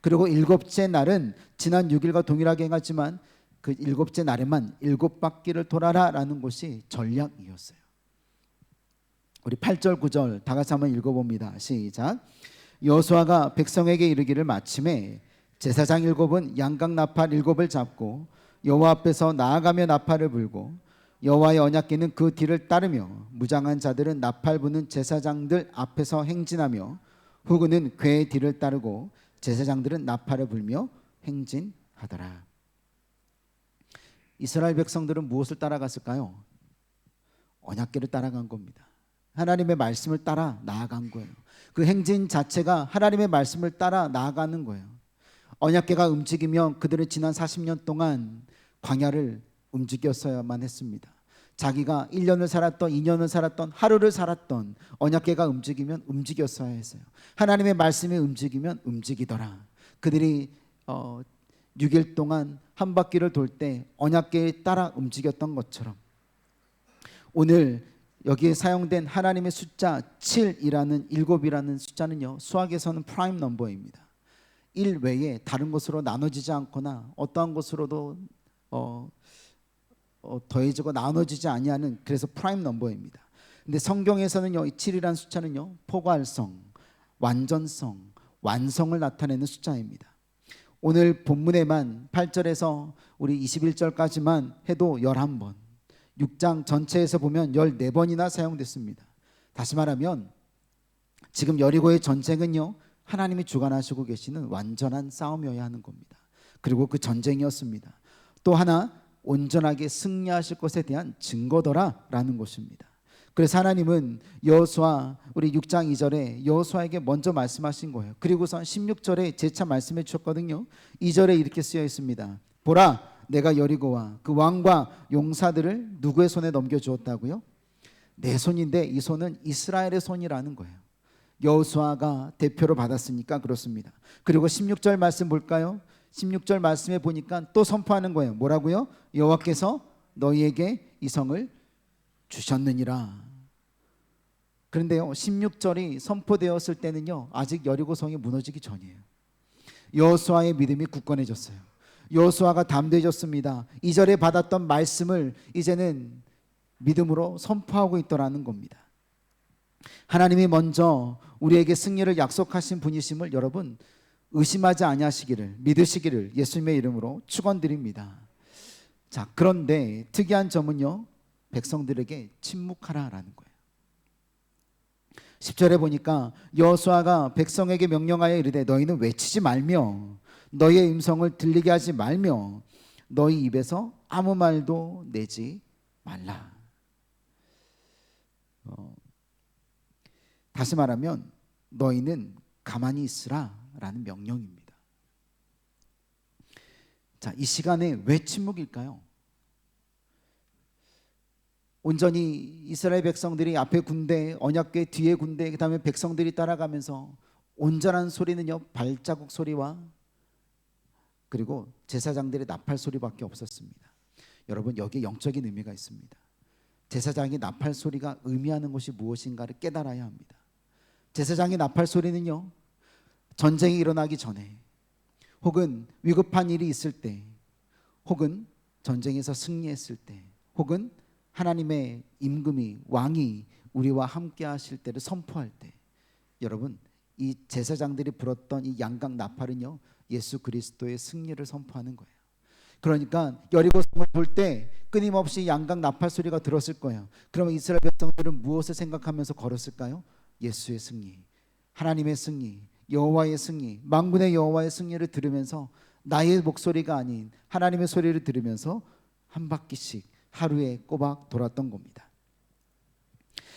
그리고 7째 날은 지난 6일과 동일하게 행하지만 그 7째 날에만 7바퀴를 돌아라라는 것이 전략이었어요. 우리 8절 9절 다 같이 한번 읽어봅니다. 시작. 여호수아가 백성에게 이르기를 마침에 제사장 7은 양각 나팔 7을 잡고 여호와 앞에서 나아가며 나팔을 불고 여호와의 언약궤는 그 뒤를 따르며 무장한 자들은 나팔 부는 제사장들 앞에서 행진하며 후군은 궤의 뒤를 따르고 제사장들은 나팔을 불며 행진하더라. 이스라엘 백성들은 무엇을 따라갔을까요? 언약궤를 따라간 겁니다. 하나님의 말씀을 따라 나아간 거예요. 그 행진 자체가 하나님의 말씀을 따라 나아가는 거예요. 언약궤가 움직이면 그들은 지난 40년 동안 광야를 움직였어야만 했습니다. 자기가 1년을 살았던, 2년을 살았던, 하루를 살았던 언약궤가 움직이면 움직였어야 했어요. 하나님의 말씀이 움직이면 움직이더라. 그들이 6일 동안 한 바퀴를 돌 때 언약궤에 따라 움직였던 것처럼 오늘 여기에 사용된 하나님의 숫자 7이라는 7이라는 숫자는요, 수학에서는 프라임 넘버입니다. 1 외에 다른 것으로 나눠지지 않거나 어떠한 것으로도 더해지고 나눠지지 아니하는, 그래서 프라임 넘버입니다. 근데 성경에서는요, 이 7이라는 숫자는요, 포괄성, 완전성, 완성을 나타내는 숫자입니다. 오늘 본문에만 8절에서 우리 21절까지만 해도 11번, 6장 전체에서 보면 14번이나 사용됐습니다. 다시 말하면 지금 여리고의 전쟁은요, 하나님이 주관하시고 계시는 완전한 싸움이어야 하는 겁니다. 그리고 그 전쟁이었습니다. 또 하나, 온전하게 승리하실 것에 대한 증거더라라는 것입니다. 그래서 하나님은 여호수아, 우리 6장 2절에 여호수아에게 먼저 말씀하신 거예요. 그리고선 16절에 재차 말씀해 주셨거든요. 2절에 이렇게 쓰여 있습니다. 보라, 내가 여리고와 그 왕과 용사들을 누구의 손에 넘겨주었다고요? 내 손인데 이 손은 이스라엘의 손이라는 거예요. 여호수아가 대표로 받았으니까 그렇습니다. 그리고 16절 말씀 볼까요? 16절 말씀에 보니까 또 선포하는 거예요. 뭐라고요? 여호와께서 너희에게 이 성을 주셨느니라. 그런데요, 16절이 선포되었을 때는요, 아직 여리고성이 무너지기 전이에요. 여호수아의 믿음이 굳건해졌어요. 여호수아가 담대해졌습니다. 2절에 받았던 말씀을 이제는 믿음으로 선포하고 있더라는 겁니다. 하나님이 먼저 우리에게 승리를 약속하신 분이심을 여러분 의심하지 아니하시기를, 믿으시기를 예수님의 이름으로 축원드립니다. 자, 그런데 특이한 점은요, 백성들에게 침묵하라라는 거예요. 10절에 보니까 여호수아가 백성에게 명령하여 이르되 너희는 외치지 말며 너희의 음성을 들리게 하지 말며 너희 입에서 아무 말도 내지 말라. 다시 말하면 너희는 가만히 있으라 라는 명령입니다. 자, 이 시간에 왜 침묵일까요? 온전히 이스라엘 백성들이 앞에 군대, 언약궤 뒤에 군대, 그 다음에 백성들이 따라가면서 온전한 소리는요, 발자국 소리와 그리고 제사장들의 나팔 소리밖에 없었습니다. 여러분, 여기에 영적인 의미가 있습니다. 제사장의 나팔 소리가 의미하는 것이 무엇인가를 깨달아야 합니다. 제사장의 나팔 소리는요, 전쟁이 일어나기 전에 혹은 위급한 일이 있을 때 혹은 전쟁에서 승리했을 때 혹은 하나님의 임금이 왕이 우리와 함께 하실 때를 선포할 때, 여러분, 이 제사장들이 불었던 이 양각 나팔은요, 예수 그리스도의 승리를 선포하는 거예요. 그러니까 여리고성을 볼 때 끊임없이 양각 나팔 소리가 들었을 거예요. 그러면 이스라엘 백성들은 무엇을 생각하면서 걸었을까요? 예수의 승리, 하나님의 승리, 여호와의 승리, 만군의 여호와의 승리를 들으면서 나의 목소리가 아닌 하나님의 소리를 들으면서 한 바퀴씩 하루에 꼬박 돌았던 겁니다.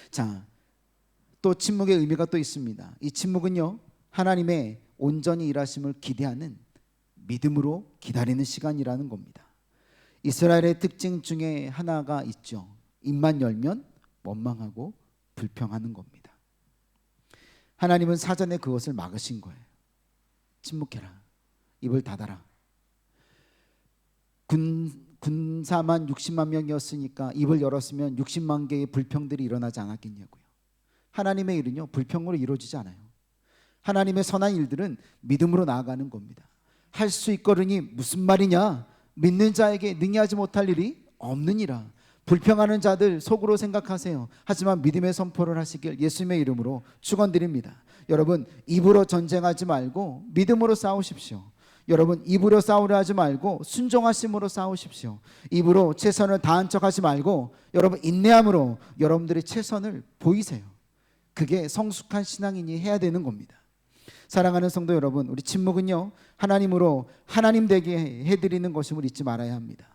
자, 또 침묵의 의미가 또 있습니다. 이 침묵은요, 하나님의 온전히 일하심을 기대하는 믿음으로 기다리는 시간이라는 겁니다. 이스라엘의 특징 중에 하나가 있죠. 입만 열면 원망하고 불평하는 겁니다. 하나님은 사전에 그것을 막으신 거예요. 침묵해라, 입을 닫아라. 군사만 60만 명이었으니까 입을 열었으면 60만 개의 불평들이 일어나지 않았겠냐고요. 하나님의 일은요, 불평으로 이루어지지 않아요. 하나님의 선한 일들은 믿음으로 나아가는 겁니다. 할 수 있거든이 무슨 말이냐? 믿는 자에게 능히하지 못할 일이 없느니라. 불평하는 자들 속으로 생각하세요. 하지만 믿음의 선포를 하시길 예수님의 이름으로 축원드립니다. 여러분, 입으로 전쟁하지 말고 믿음으로 싸우십시오. 여러분, 입으로 싸우려 하지 말고 순종하심으로 싸우십시오. 입으로 최선을 다한 척하지 말고 여러분, 인내함으로 여러분들의 최선을 보이세요. 그게 성숙한 신앙인이 해야 되는 겁니다. 사랑하는 성도 여러분, 우리 침묵은요, 하나님으로 하나님 되게 해드리는 것임을 잊지 말아야 합니다.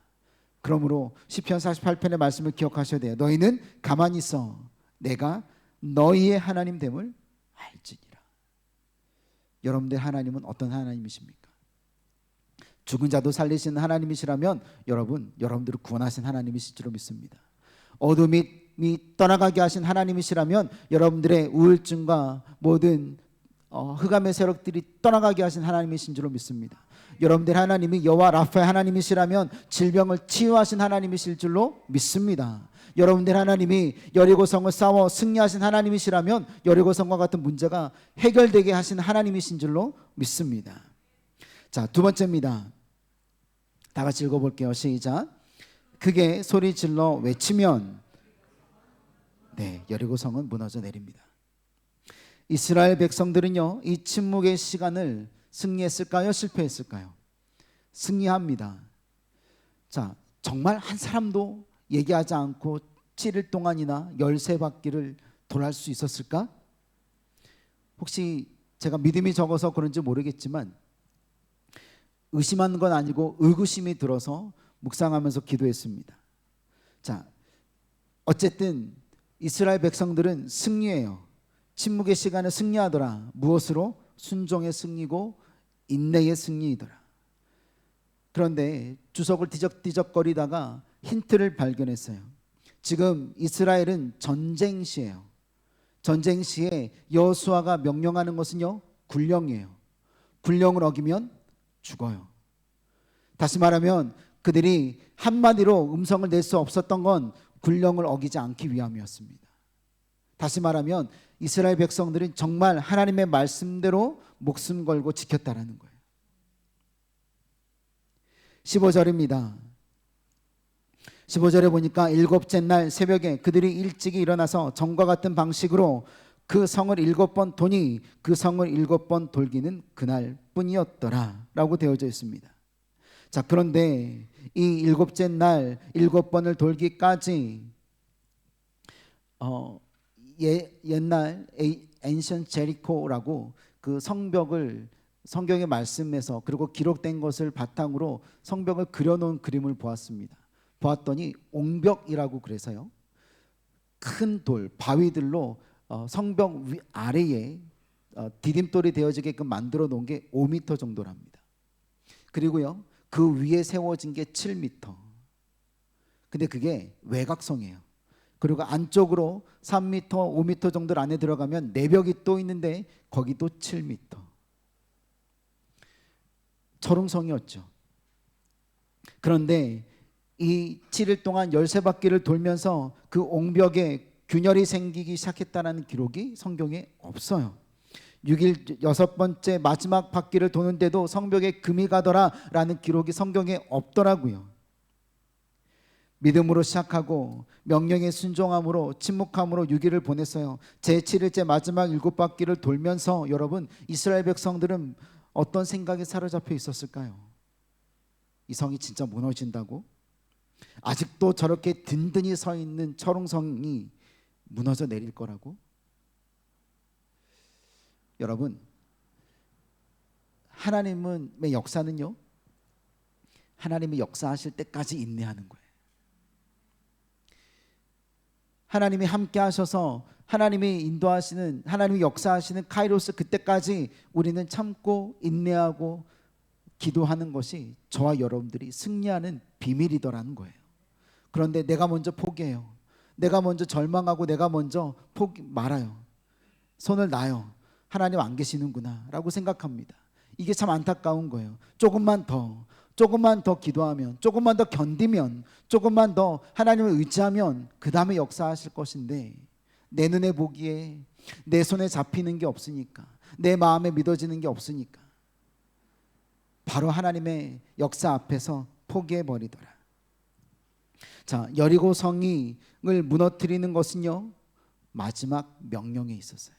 그러므로 시편 48편의 말씀을 기억하셔야 돼요. 너희는 가만히 있어 내가 너희의 하나님 됨을 알지니라. 여러분들 하나님은 어떤 하나님이십니까? 죽은 자도 살리시는 하나님이시라면 여러분들을 구원하신 하나님이실 줄 믿습니다. 어둠이 떠나가게 하신 하나님이시라면 여러분들의 우울증과 모든 흑암의 세력들이 떠나가게 하신 하나님이신 줄로 믿습니다. 여러분들 하나님이 여호와 라파의 하나님이시라면 질병을 치유하신 하나님이실 줄로 믿습니다. 여러분들 하나님이 여리고성을 싸워 승리하신 하나님이시라면 여리고성과 같은 문제가 해결되게 하신 하나님이신 줄로 믿습니다. 자, 두 번째입니다. 다 같이 읽어볼게요. 시작. 크게 소리 질러 외치면 여리고성은 무너져 내립니다. 이스라엘 백성들은요, 이 침묵의 시간을 승리했을까요? 실패했을까요? 승리합니다. 자, 정말 한 사람도 얘기하지 않고 7일 동안이나 13바퀴를 돌아갈 수 있었을까? 혹시 제가 믿음이 적어서 그런지 모르겠지만 의심하는 건 아니고 의구심이 들어서 묵상하면서 기도했습니다. 자, 어쨌든 이스라엘 백성들은 승리해요. 침묵의 시간에 승리하더라. 무엇으로? 순종의 승리고 인내의 승리이더라. 그런데 주석을 뒤적뒤적거리다가 힌트를 발견했어요. 지금 이스라엘은 전쟁 시예요. 전쟁 시에 여호수아가 명령하는 것은요, 군령이에요. 군령을 어기면 죽어요. 다시 말하면 그들이 한마디로 음성을 낼 수 없었던 건 군령을 어기지 않기 위함이었습니다. 다시 말하면 이스라엘 백성들은 정말 하나님의 말씀대로 목숨 걸고 지켰다라는 거예요. 15절입니다. 15절에 보니까 일곱째 날 새벽에 그들이 일찍이 일어나서 전과 같은 방식으로 그 성을 7번 도니 그 성을 7번 돌기는 그날 뿐이었더라 라고 되어져 있습니다. 자, 그런데 이 일곱째 날 7번을 돌기까지 옛날 Ancient Jericho라고 그 성벽을 성경의 말씀에서 그리고 기록된 것을 바탕으로 성벽을 그려놓은 그림을 보았습니다. 보았더니 옹벽이라고 그래서요, 큰 돌, 바위들로 성벽 아래에 디딤돌이 되어지게끔 만들어 놓은 게 5m 정도랍니다. 그리고요, 그 위에 세워진 게 7m. 근데 그게 외곽성이에요. 그리고 안쪽으로 3m, 5m 정도 안에 들어가면 내벽이 또 있는데 거기도 7m. 철옹성이었죠. 그런데 이 7일 동안 13바퀴를 돌면서 그 옹벽에 균열이 생기기 시작했다는 기록이 성경에 없어요. 6일 6번째 마지막 바퀴를 도는데도 성벽에 금이 가더라라는 기록이 성경에 없더라고요. 믿음으로 시작하고 명령에 순종함으로 침묵함으로 6일을 보냈어요. 제7일째 마지막 7바퀴를 돌면서 여러분, 이스라엘 백성들은 어떤 생각에 사로잡혀 있었을까요? 이 성이 진짜 무너진다고? 아직도 저렇게 든든히 서 있는 철옹성이 무너져 내릴 거라고? 여러분, 하나님의 역사는요, 하나님이 역사하실 때까지 인내하는 거예요. 하나님이 함께 하셔서 하나님이 인도하시는, 하나님이 역사하시는 카이로스 그때까지 우리는 참고 인내하고 기도하는 것이 저와 여러분들이 승리하는 비밀이더라는 거예요. 그런데 내가 먼저 포기해요. 내가 먼저 절망하고 내가 먼저 말아요. 손을 놔요. 하나님 안 계시는구나 라고 생각합니다. 이게 참 안타까운 거예요. 조금만 더 기도하면, 조금만 더 견디면, 조금만 더 하나님을 의지하면 그 다음에 역사하실 것인데, 내 눈에 보기에 내 손에 잡히는 게 없으니까, 내 마음에 믿어지는 게 없으니까 바로 하나님의 역사 앞에서 포기해버리더라. 자, 여리고 성을 무너뜨리는 것은요, 마지막 명령에 있었어요.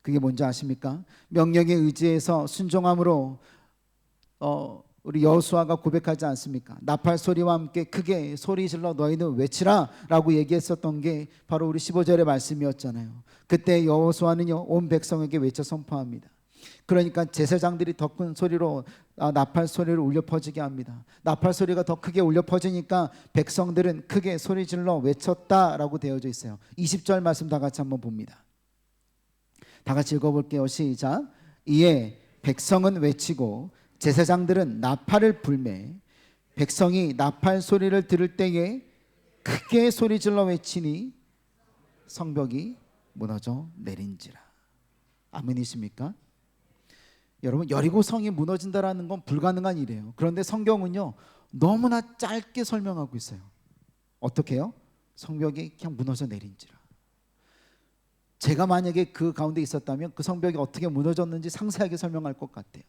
그게 뭔지 아십니까? 명령에 의지해서 순종함으로 우리 여호수아가 고백하지 않습니까? 나팔 소리와 함께 크게 소리 질러 너희는 외치라 라고 얘기했었던 게 바로 우리 15절의 말씀이었잖아요. 그때 여호수아는요, 온 백성에게 외쳐 선포합니다. 그러니까 제사장들이 더 큰 소리로 나팔 소리를 울려 퍼지게 합니다. 나팔 소리가 더 크게 울려 퍼지니까 백성들은 크게 소리 질러 외쳤다라고 되어져 있어요. 20절 말씀 다 같이 한번 봅니다. 다 같이 읽어볼게요. 시작. 이에 백성은 외치고 제사장들은 나팔을 불매 백성이 나팔 소리를 들을 때에 크게 소리 질러 외치니 성벽이 무너져 내린지라. 아멘이십니까? 여러분, 여리고 성이 무너진다라는 건 불가능한 일이에요. 그런데 성경은요, 너무나 짧게 설명하고 있어요. 어떻게 해요? 성벽이 그냥 무너져 내린지라. 제가 만약에 그 가운데 있었다면 그 성벽이 어떻게 무너졌는지 상세하게 설명할 것 같아요.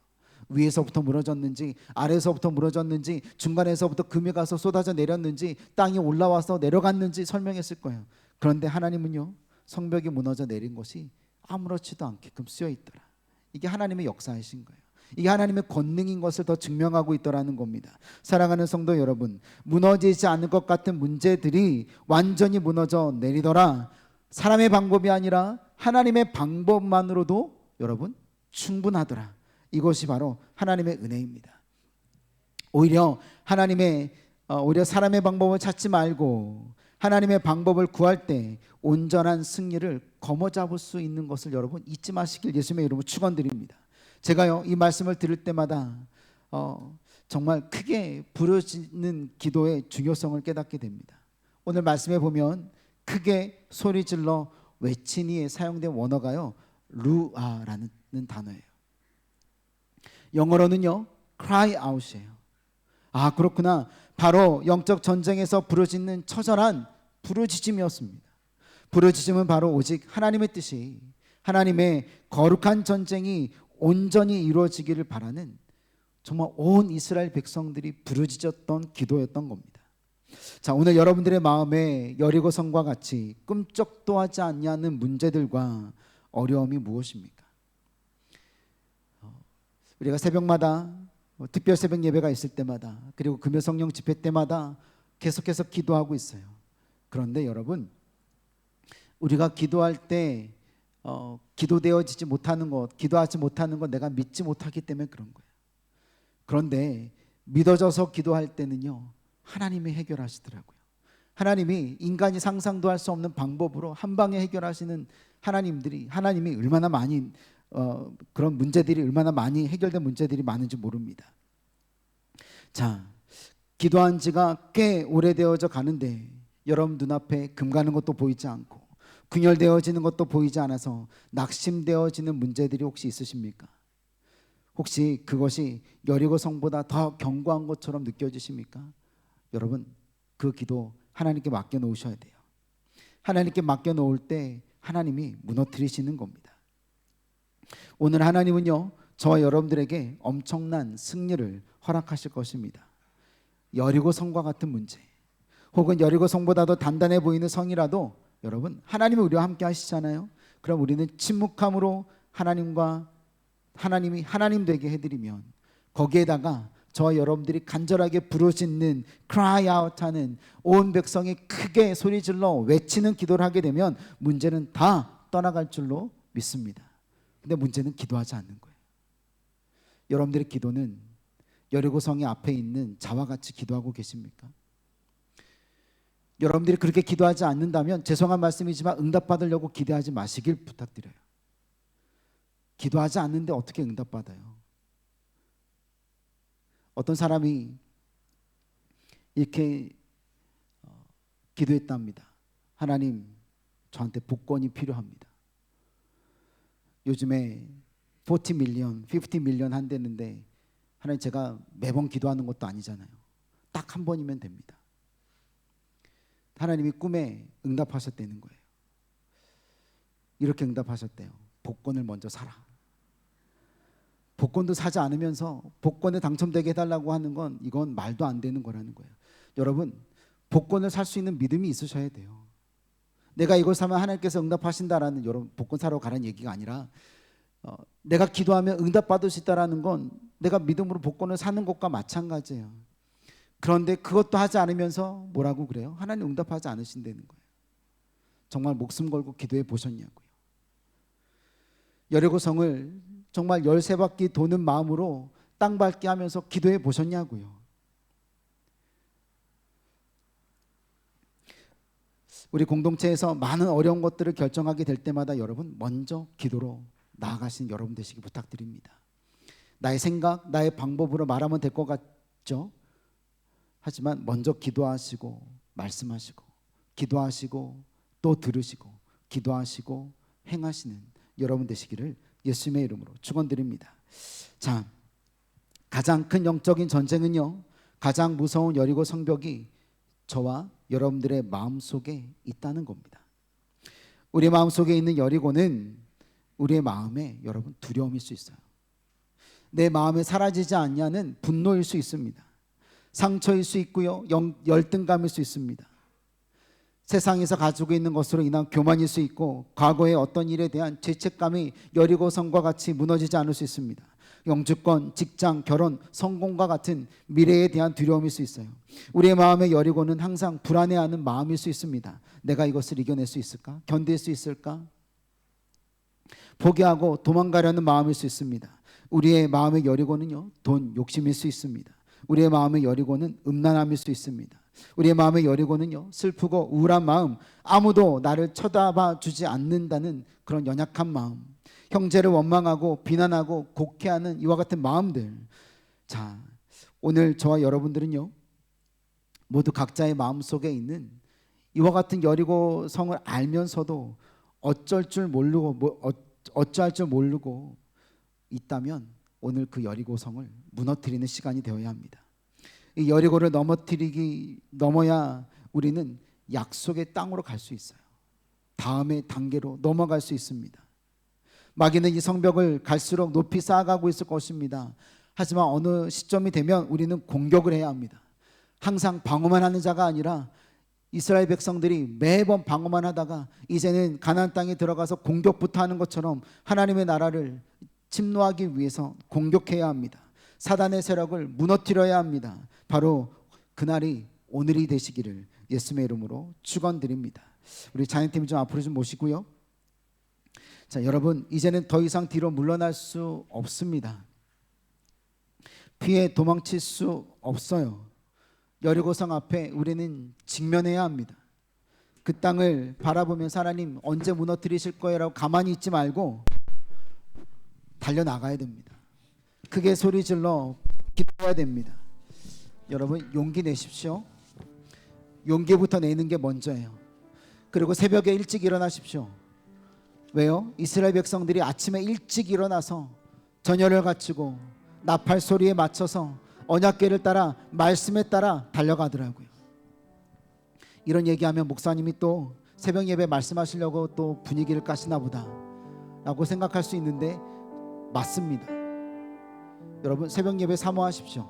위에서부터 무너졌는지, 아래에서부터 무너졌는지, 중간에서부터 금이 가서 쏟아져 내렸는지, 땅이 올라와서 내려갔는지 설명했을 거예요. 그런데 하나님은요, 성벽이 무너져 내린 것이 아무렇지도 않게끔 쓰여 있더라. 이게 하나님의 역사이신 거예요. 이게 하나님의 권능인 것을 더 증명하고 있더라는 겁니다. 사랑하는 성도 여러분, 무너지지 않을 것 같은 문제들이 완전히 무너져 내리더라. 사람의 방법이 아니라 하나님의 방법만으로도 여러분 충분하더라. 이것이 바로 하나님의 은혜입니다. 오히려 사람의 방법을 찾지 말고 하나님의 방법을 구할 때 온전한 승리를 거머잡을 수 있는 것을 여러분 잊지 마시길 예수님의 이름으로 축원드립니다. 제가요, 이 말씀을 들을 때마다 정말 크게 부르짖는 기도의 중요성을 깨닫게 됩니다. 오늘 말씀에 보면 크게 소리질러 외치니에 사용된 원어가요, 루아라는 단어예요. 영어로는요, cry out이에요. 아, 그렇구나. 바로 영적 전쟁에서 부르짖는 처절한 부르짖음이었습니다. 부르짖음은 바로 오직 하나님의 뜻이, 하나님의 거룩한 전쟁이 온전히 이루어지기를 바라는 정말 온 이스라엘 백성들이 부르짖었던 기도였던 겁니다. 자, 오늘 여러분들의 마음에 여리고성과 같이 꿈쩍도 하지 않냐는 문제들과 어려움이 무엇입니까? 우리가 새벽마다 특별 새벽 예배가 있을 때마다, 그리고 금요 성령 집회 때마다 계속해서 기도하고 있어요. 그런데 여러분, 우리가 기도할 때 기도되어지지 못하는 것, 기도하지 못하는 것, 내가 믿지 못하기 때문에 그런 거예요. 그런데 믿어져서 기도할 때는요, 하나님이 해결하시더라고요. 하나님이 인간이 상상도 할 수 없는 방법으로 한 방에 해결하시는 하나님이 얼마나 많이 그런 문제들이 얼마나 많이 해결된 문제들이 많은지 모릅니다. 자, 기도한 지가 꽤 오래되어져 가는데 여러분 눈앞에 금 가는 것도 보이지 않고 궁혈되어지는 것도 보이지 않아서 낙심되어지는 문제들이 혹시 있으십니까? 혹시 그것이 여리고 성보다 더 견고한 것처럼 느껴지십니까? 여러분, 그 기도 하나님께 맡겨 놓으셔야 돼요. 하나님께 맡겨 놓을 때 하나님이 무너뜨리시는 겁니다. 오늘 하나님은요, 저와 여러분들에게 엄청난 승리를 허락하실 것입니다. 여리고 성과 같은 문제, 혹은 여리고 성보다 더 단단해 보이는 성이라도 여러분, 하나님이 우리와 함께 하시잖아요. 그럼 우리는 침묵함으로 하나님이 하나님 되게 해드리면, 거기에다가 저와 여러분들이 간절하게 부르짖는 cry out 하는 온 백성이 크게 소리질러 외치는 기도를 하게 되면 문제는 다 떠나갈 줄로 믿습니다. 근데 문제는 기도하지 않는 거예요. 여러분들의 기도는 여리고성이 앞에 있는 자와 같이 기도하고 계십니까? 여러분들이 그렇게 기도하지 않는다면 죄송한 말씀이지만 응답받으려고 기대하지 마시길 부탁드려요. 기도하지 않는데 어떻게 응답받아요? 어떤 사람이 이렇게 기도했답니다. 하나님, 저한테 복권이 필요합니다. 요즘에 40 밀리언, 50 밀리언 한대는데 하나님, 제가 매번 기도하는 것도 아니잖아요. 딱 한 번이면 됩니다. 하나님이 꿈에 응답하셨다는 거예요. 이렇게 응답하셨대요. 복권을 먼저 사라. 복권도 사지 않으면서 복권에 당첨되게 해달라고 하는 건 이건 말도 안 되는 거라는 거예요. 여러분, 복권을 살 수 있는 믿음이 있으셔야 돼요. 내가 이걸 사면 하나님께서 응답하신다라는, 여러분 복권 사러 가라는 얘기가 아니라 내가 기도하면 응답받을 수 있다라는 건 내가 믿음으로 복권을 사는 것과 마찬가지예요. 그런데 그것도 하지 않으면서 뭐라고 그래요? 하나님 응답하지 않으신다는 거예요. 정말 목숨 걸고 기도해 보셨냐고요. 여리고성을 정말 13바퀴 도는 마음으로 땅 밟기 하면서 기도해 보셨냐고요. 우리 공동체에서 많은 어려운 것들을 결정하게 될 때마다 여러분, 먼저 기도로 나아가신 여러분 되시기 부탁드립니다. 나의 생각, 나의 방법으로 말하면 될 것 같죠? 하지만 먼저 기도하시고 말씀하시고, 기도하시고 또 들으시고, 기도하시고 행하시는 여러분 되시기를 예수님의 이름으로 축원드립니다. 자, 가장 큰 영적인 전쟁은요, 가장 무서운 여리고 성벽이 저와 여러분들의 마음속에 있다는 겁니다. 우리 마음속에 있는 여리고는 우리의 마음에 여러분 두려움일 수 있어요. 내 마음에 사라지지 않냐는 분노일 수 있습니다. 상처일 수 있고요, 열등감일 수 있습니다. 세상에서 가지고 있는 것으로 인한 교만일 수 있고, 과거의 어떤 일에 대한 죄책감이 여리고성과 같이 무너지지 않을 수 있습니다. 영주권, 직장, 결혼, 성공과 같은 미래에 대한 두려움일 수 있어요. 우리의 마음의 여리고는 항상 불안해하는 마음일 수 있습니다. 내가 이것을 이겨낼 수 있을까? 견딜 수 있을까? 포기하고 도망가려는 마음일 수 있습니다. 우리의 마음의 여리고는요, 돈, 욕심일 수 있습니다. 우리의 마음의 여리고는 음란함일 수 있습니다. 우리의 마음의 여리고는요, 슬프고 우울한 마음, 아무도 나를 쳐다봐 주지 않는다는 그런 연약한 마음, 형제를 원망하고 비난하고 곡해하는 이와 같은 마음들. 자, 오늘 저와 여러분들은요, 모두 각자의 마음속에 있는 이와 같은 여리고 성을 알면서도 어쩔 줄 모르고 어찌할 줄 모르고 있다면 오늘 그 여리고 성을 무너뜨리는 시간이 되어야 합니다. 이 여리고를 넘어야 우리는 약속의 땅으로 갈 수 있어요. 다음의 단계로 넘어갈 수 있습니다. 마귀는 이 성벽을 갈수록 높이 쌓아가고 있을 것입니다. 하지만 어느 시점이 되면 우리는 공격을 해야 합니다. 항상 방어만 하는 자가 아니라 이스라엘 백성들이 매번 방어만 하다가 이제는 가나안 땅에 들어가서 공격부터 하는 것처럼 하나님의 나라를 침노하기 위해서 공격해야 합니다. 사단의 세력을 무너뜨려야 합니다. 바로 그날이 오늘이 되시기를 예수님의 이름으로 축원드립니다. 우리 자연팀 좀 앞으로 좀 모시고요. 자, 여러분, 이제는 더 이상 뒤로 물러날 수 없습니다. 피해 도망칠 수 없어요. 여리고성 앞에 우리는 직면해야 합니다. 그 땅을 바라보면서 하나님 언제 무너뜨리실 거예요? 라고 가만히 있지 말고 달려나가야 됩니다. 크게 소리 질러 기도해야 됩니다. 여러분, 용기 내십시오. 용기부터 내는 게 먼저예요. 그리고 새벽에 일찍 일어나십시오. 왜요? 이스라엘 백성들이 아침에 일찍 일어나서 전열을 갖추고 나팔 소리에 맞춰서 언약궤를 따라 말씀에 따라 달려가더라고요. 이런 얘기하면 목사님이 또 새벽 예배 말씀하시려고 또 분위기를 까시나 보다 라고 생각할 수 있는데 맞습니다. 여러분, 새벽 예배 사모하십시오.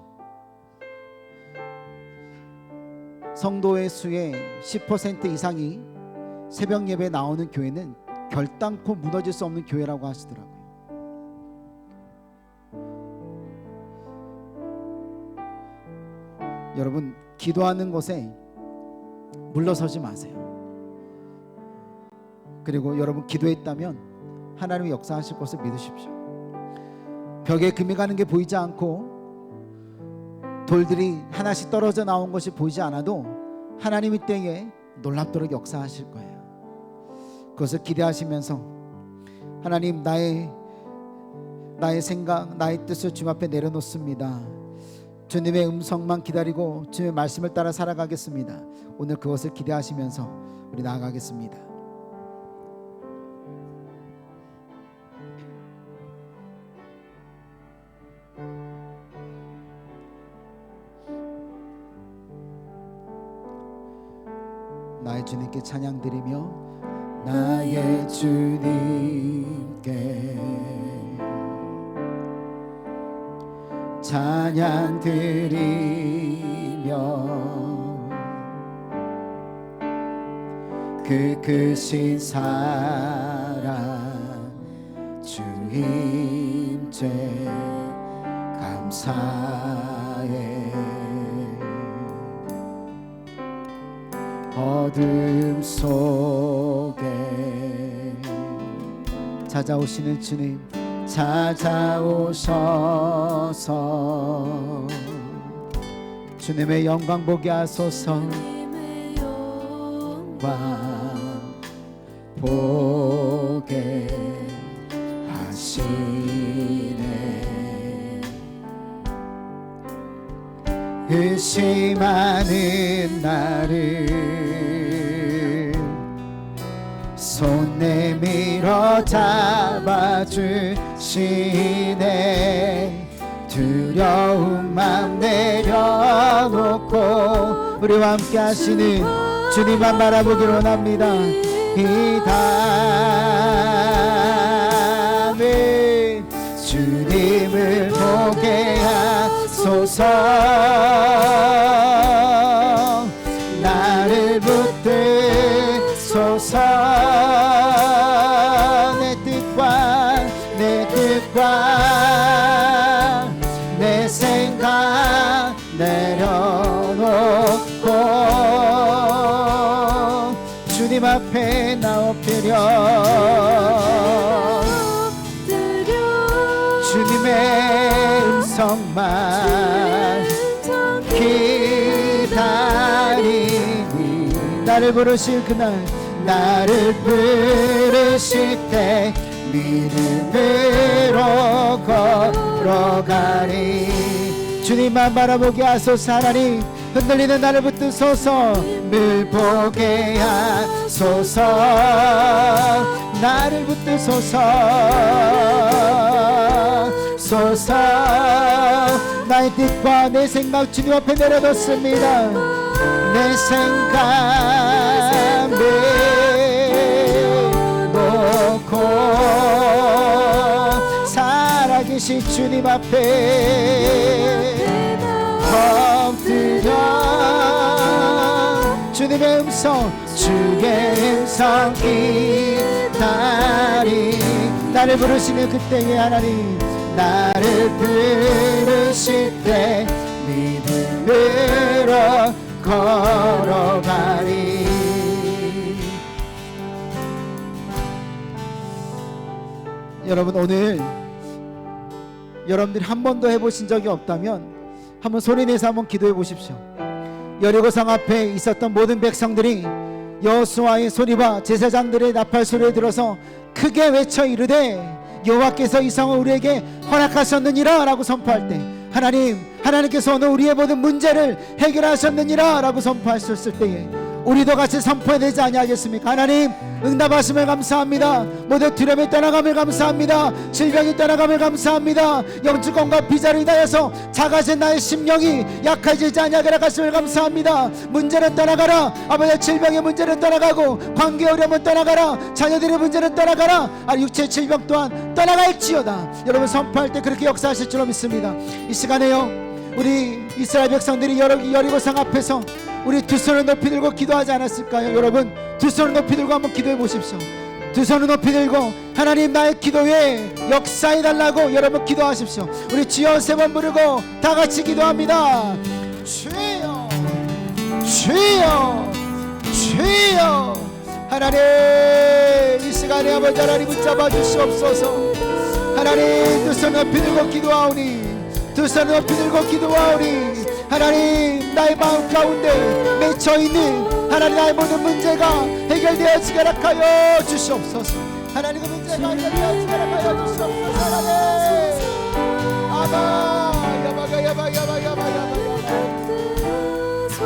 성도의 수의 10% 이상이 새벽 예배에 나오는 교회는 결단코 무너질 수 없는 교회라고 하시더라고요. 여러분, 기도하는 것에 물러서지 마세요. 그리고 여러분, 기도했다면 하나님이 역사하실 것을 믿으십시오. 벽에 금이 가는 게 보이지 않고 돌들이 하나씩 떨어져 나온 것이 보이지 않아도 하나님이 때에 놀랍도록 역사하실 거예요. 그것을 기대하시면서 하나님, 나의 생각, 나의 뜻을 주님 앞에 내려놓습니다. 주님의 음성만 기다리고 주님의 말씀을 따라 살아가겠습니다. 오늘 그것을 기대하시면서 우리 나아가겠습니다. 나의 주님께 찬양 드리며 나의 주님께 찬양 드리며 그 크신 사랑 주임죄 감사해. 어둠 속에 찾아오시는 주님, 찾아오셔서 주님의 영광 보게 하소서. 영광 보게 하시네. 의심하는 나를 손 내밀어 잡아주시네. 두려운 맘 내려놓고 우리와 함께 하시는 주님만 바라보기로 원합니다. 이 밤에 주님을 보게 하소서. 나를 붙드소서. 내 뜻과 내 생각 내려놓고 주님 앞에 나 엎드려 주님의 음성만 기다리니. 나를 부르실 그날, 나를 부르실 때 믿음으로 걸어가리. 주님만 바라보게 하소서. 하나님, 흔들리는 나를 붙드소서. 늘 보게 하소서. 나를 붙드소서. 나의 뜻과 내 생각 주님 앞에 내려놓습니다. 내 생각 내 부르신 주님 앞에 엎드려 주님의 음성 주의 음성 기다리 나를 부르시는 그때에 하나님 나를 부르실 때 믿음으로 걸어가리. 여러분 오늘 여러분들이 한 번도 해보신 적이 없다면 한번 소리내서 한번 기도해 보십시오. 여리고성 앞에 있었던 모든 백성들이 여호수아의 소리와 제사장들의 나팔 소리를 들어서 크게 외쳐 이르되 여호와께서 이 성을 우리에게 허락하셨느니라 라고 선포할 때 하나님께서 오늘 우리의 모든 문제를 해결하셨느니라 라고 선포하셨을 때에 우리도 같이 선포해야 되지 아니하겠습니까? 하나님 응답하심을 감사합니다. 모든 두려움이 떠나감을 감사합니다. 질병이 떠나감을 감사합니다. 영주권과 비자로 인하여서 작아진 나의 심령이 약해지지 아니하게 하심을 감사합니다. 문제는 떠나가라. 아버지의 질병의 문제는 떠나가고 관계 어려움은 떠나가라. 자녀들의 문제는 떠나가라. 육체의 질병 또한 떠나갈지어다. 여러분 선포할 때 그렇게 역사하실 줄로 믿습니다. 이 시간에요 우리 이스라엘 백성들이 여리고성 앞에서 우리 두 손을 높이 들고 기도하지 않았을까요? 여러분 두 손을 높이 들고 한번 기도해 보십시오. 두 손을 높이 들고 하나님 나의 기도에 역사해 달라고 여러분 기도하십시오. 우리 주여 세 번 부르고 다 같이 기도합니다. 주여 주여 주여 하나님 이 시간에 아버지 하나님 붙잡아 주시옵소서. 하나님 두 손 높이 들고 기도하오니 두 손 높이 들고 기도하오니 하나님 나의 마음 가운데 맺혀있는 하나님 나의 모든 문제가 해결되어지게 하여 주시옵소서. 하나님 그 문제가 해결되어지게 하여 주시옵소서. 하나님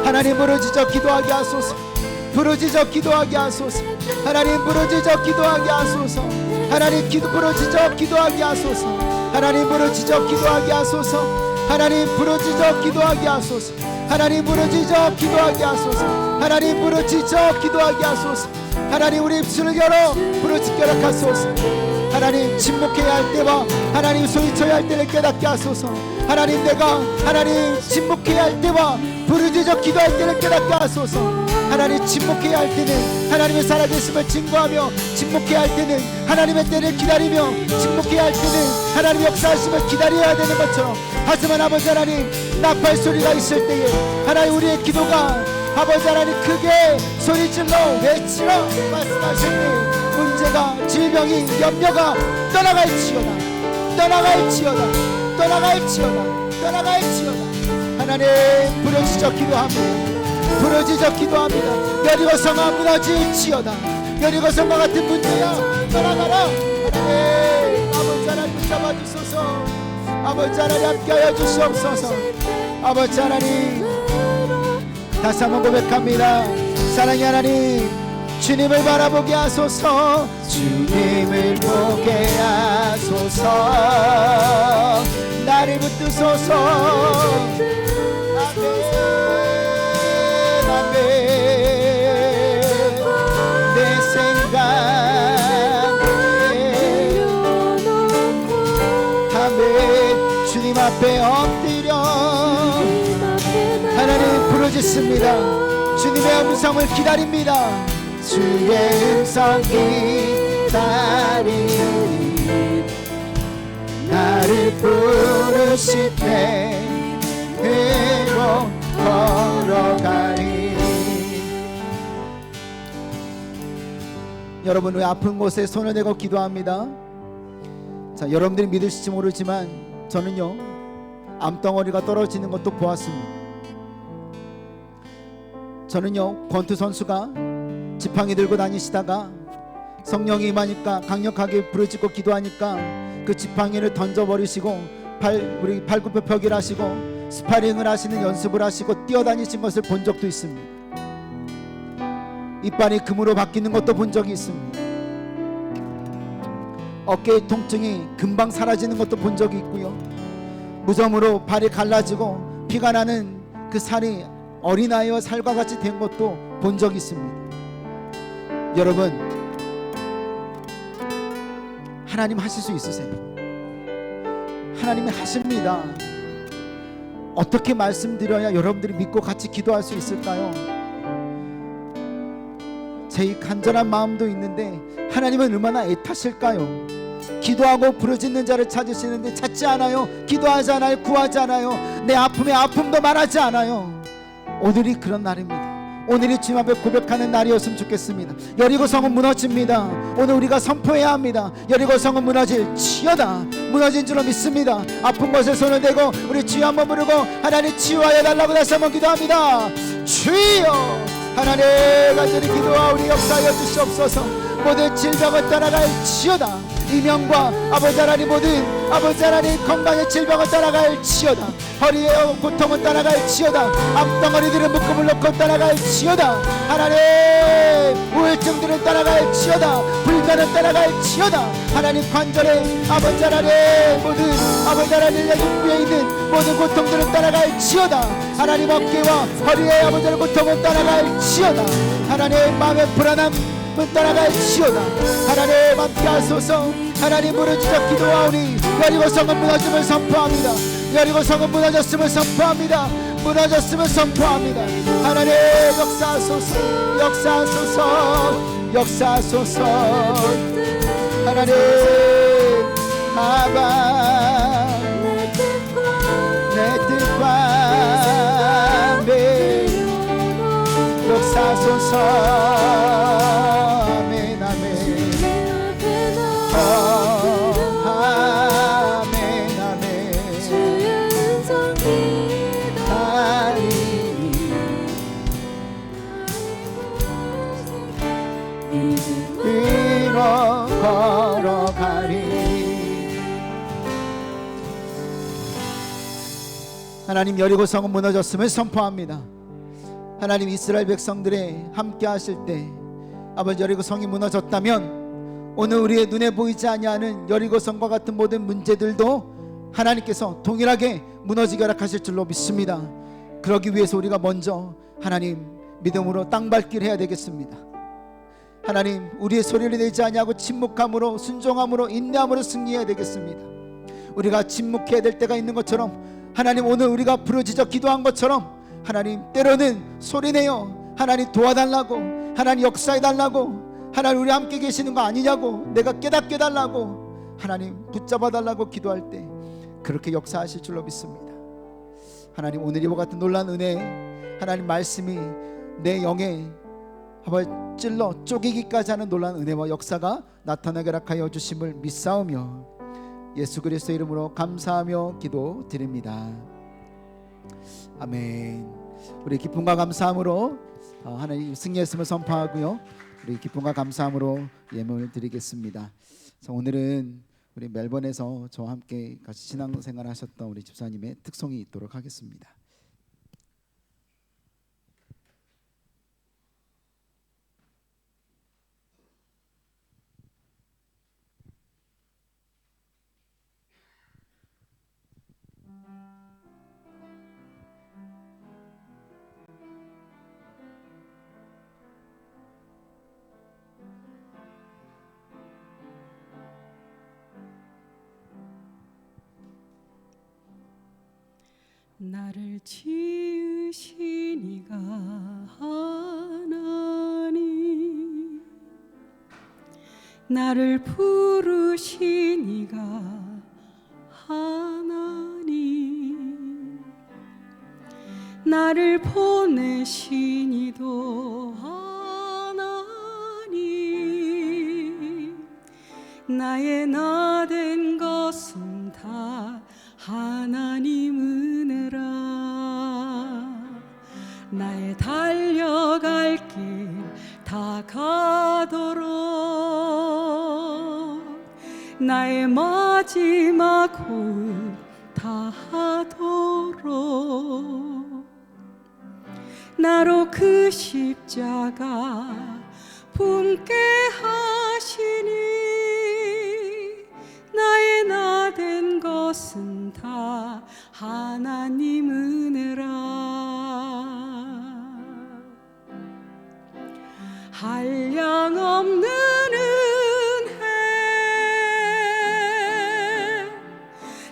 하나님 부르짖어 기도하게 하소서. 부르짖어 기도하게 하소서. 하나님 부르짖어 기도하게 하소서. 하나님 부르짖어 기도하게 하소서. 하나님 부르짖어 기도하게 하소서. 하나님 부르짖어 기도하게 하소서. 하나님 부르짖어 기도하게 하소서. 하나님 부르짖어 기도하게 하소서. 하나님 우리 입술을 열어 부르짖게 하소서. 하나님 침묵해야 할 때와 하나님 소리쳐야 할 때를 깨닫게 하소서. 하나님 내가 하나님 침묵해야 할 때와 부르짖어 기도할 때를 깨닫게 하소서. 하나님 침묵해야 할 때는 하나님의 살아계심을 증거하며 침묵해야 할 때는 하나님의 때를 기다리며 침묵해야 할 때는 하나님의 역사하심을 기다려야 되는 것처럼 하지만 아버지 하나님 나팔 소리가 있을 때에 하나님 우리의 기도가 아버지 하나님 크게 소리질러 외치러 말씀하실 때 문제가 질병이 염려가 떠나갈지어다 떠나갈지어다 떠나갈지어다 떠나갈지어다. 하나님 부르짖어 기도합니다. 부르짖어 기도합니다. 여리고성아 무너질지어다. 여리고성과 같은 문제야 떠나가라. 하나님 아버지 하나님 붙잡아 주소서. 아버지 하나님 함께하여 주시옵소서. 아버지 하나님 다시 한번 고백합니다. 사랑의 하나님 주님을 바라보게 하소서. 주님을 보게 하소서. 나를 붙드소서. 아멘 아멘. 내 생각에 아멘. 주님 앞에 엎드려 하나님 부르짖습니다. 주님의 음성을 기다립니다. 주의 음성 기다리니 나를 부르실 때 그로 걸어가리. 여러분 왜 아픈 곳에 손을 대고 기도합니다. 자, 여러분들이 믿으실지 모르지만 저는요 암덩어리가 떨어지는 것도 보았습니다. 저는요 권투 선수가 지팡이 들고 다니시다가 성령이 임하니까 강력하게 부르짖고 기도하니까 그 지팡이를 던져버리시고 우리 팔굽혀펴기를 하시고 스파링을 하시는 연습을 하시고 뛰어다니신 것을 본 적도 있습니다. 이빨이 금으로 바뀌는 것도 본 적이 있습니다. 어깨의 통증이 금방 사라지는 것도 본 적이 있고요. 무좀으로 발이 갈라지고 피가 나는 그 살이 어린아이와 살과 같이 된 것도 본 적이 있습니다. 여러분 하나님 하실 수 있으세요. 하나님이 하십니다. 어떻게 말씀드려야 여러분들이 믿고 같이 기도할 수 있을까요? 제 이 간절한 마음도 있는데 하나님은 얼마나 애타실까요? 기도하고 부르짖는 자를 찾으시는데 찾지 않아요. 기도하지 않아요. 구하지 않아요. 내 아픔에 아픔도 말하지 않아요. 오늘이 그런 날입니다. 오늘이 주님 앞에 고백하는 날이었으면 좋겠습니다. 여리고성은 무너집니다. 오늘 우리가 선포해야 합니다. 여리고성은 무너질지어다. 무너진 줄로 믿습니다. 아픈 곳에 손을 대고 우리 주여 한번 부르고 하나님 치유하여 달라고 다시 한번 기도합니다. 주여 하나님 간절히 기도하오니 역사하여 주시옵소서. 모든 질병을 떠나갈지어다. 이명과 아버지 하나님 모든 아버지 하나님 건강의 질병을 떠나갈지어다. 허리의 고통은 떠나갈지어다. 암덩어리들은 묶음을 놓고 떠나갈지어다. 하나님 우울증들은 떠나갈지어다. 불면은 떠나갈지어다. 하나님 관절에 아버지 하나님 모든 아버지 하나님 육부에 있는 모든 고통들은 떠나갈지어다. 하나님 어깨와 허리의 아버지 하나님 고통은 떠나갈지어다. 하나님 마음의 불안함 떠나갈지어다. 하나님 함께하소서. 하나님 무너지자 기도하오니 여리고성은 무너짐을 선포합니다. 여리고성은 무너졌음을 선포합니다. 무너졌음을 선포합니다. 하나님 역사하소서. 역사하소서. 역사하소서. 하나님 아바 내 뜻과 내 역사하소서. 하나님 여리고성은 무너졌음을 선포합니다. 하나님 이스라엘 백성들의 함께 하실 때 아버지 여리고성이 무너졌다면 오늘 우리의 눈에 보이지 아니하는 여리고성과 같은 모든 문제들도 하나님께서 동일하게 무너지게 허락하실 줄로 믿습니다. 그러기 위해서 우리가 먼저 하나님 믿음으로 땅밟기를 해야 되겠습니다. 하나님 우리의 소리를 내지 아니하고 침묵함으로 순종함으로 인내함으로 승리해야 되겠습니다. 우리가 침묵해야 될 때가 있는 것처럼 하나님 오늘 우리가 부르짖어 기도한 것처럼 하나님 때로는 소리내어 하나님 도와달라고 하나님 역사해달라고 하나님 우리 함께 계시는 거 아니냐고 내가 깨닫게 해달라고 하나님 붙잡아달라고 기도할 때 그렇게 역사하실 줄로 믿습니다. 하나님 오늘 이와 같은 놀라운 은혜 하나님 말씀이 내 영에 찔러 쪼개기까지 하는 놀라운 은혜와 역사가 나타나게 허락하여 주심을 믿사오며 예수 그리스도 이름으로 감사하며 기도드립니다. 아멘. 우리 기쁨과 감사함으로 하나님 승리했음을 선포하고요. 우리 기쁨과 감사함으로 예물을 드리겠습니다. 오늘은 우리 멜번에서 저와 함께 같이 신앙생활 하셨던 우리 집사님의 특송이 있도록 하겠습니다. 나를 지으신 이가 하나님 나를 부르신 이가 하나님 나를 보내신 이도 하나님 나의 나 된 것은 다 하나님 은혜라 나의 달려갈 길 다 가도록 나의 마지막 호흡 다 하도록 나로 그 십자가 품게 하시니 나의 나 된 것은 다 하나님 은혜라 한량없는 은혜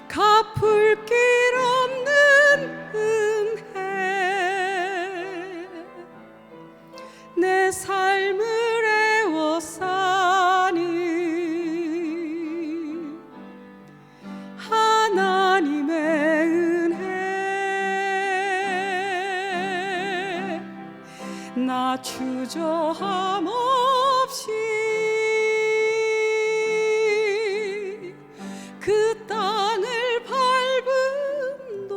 갚아 나 주저함 없이 그 땅을 밟음도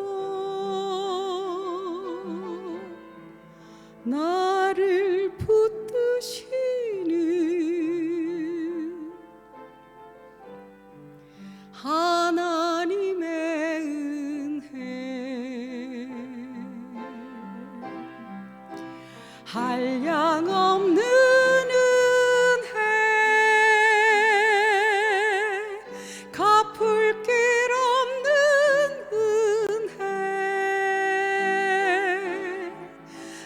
나를 붙드시는 하나님의 은혜 한량없는 은혜 갚을 길 없는 은혜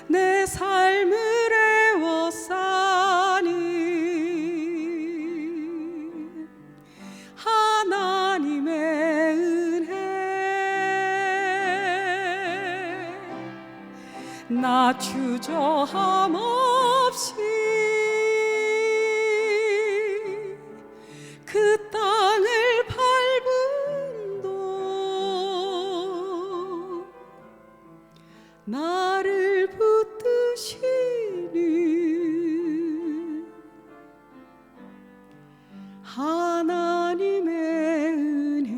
내 삶을 애워싸는 하나님의 은혜 나 주저함 없이 그 땅을 밟음도 나를 붙드시는 하나님의 은혜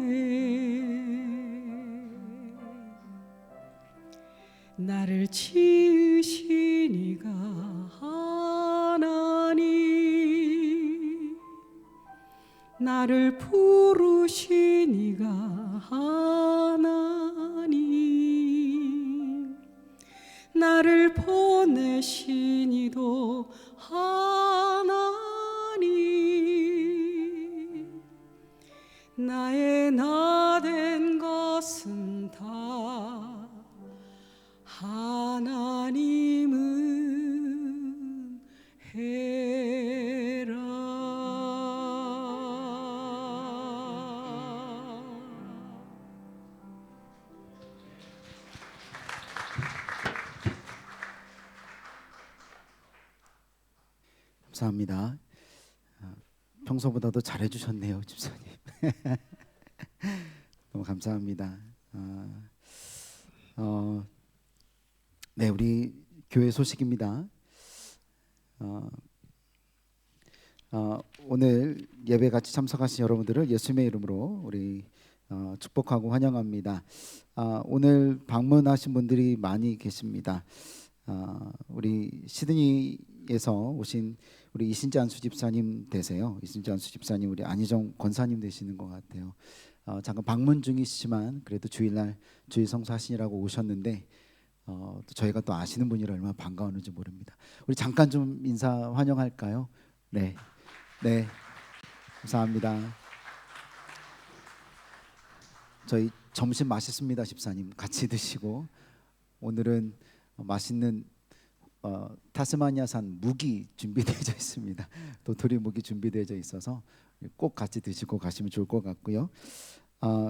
나를 지으신 이가 하나님 나를 부르신 이가 하나님 나를 보내신 이도 하나님 나의 나 된 것은 다 하나님은 해라 감사합니다. 평소보다도 잘해주셨네요, 집사님. 너무 감사합니다. 네, 우리 교회 소식입니다. 오늘 예배 같이 참석하신 여러분들을 예수님의 이름으로 우리 축복하고 환영합니다. 오늘 방문하신 분들이 많이 계십니다. 우리 시드니에서 오신 우리 이신재 안수 집사님 되세요. 이신재 안수 집사님 우리 안희정 권사님 되시는 것 같아요. 잠깐 방문 중이시지만 그래도 주일날 주일 성수하시느라고 오셨는데 또 저희가 또 아시는 분이라 얼마나 반가웠는지 모릅니다. 우리 잠깐 좀 인사 환영할까요? 네, 네, 감사합니다. 저희 점심 맛있습니다, 집사님. 같이 드시고 오늘은 맛있는 타스마니아산 묵이 준비되어 있습니다. 도토리 묵이 준비되어 있어서 꼭 같이 드시고 가시면 좋을 것 같고요.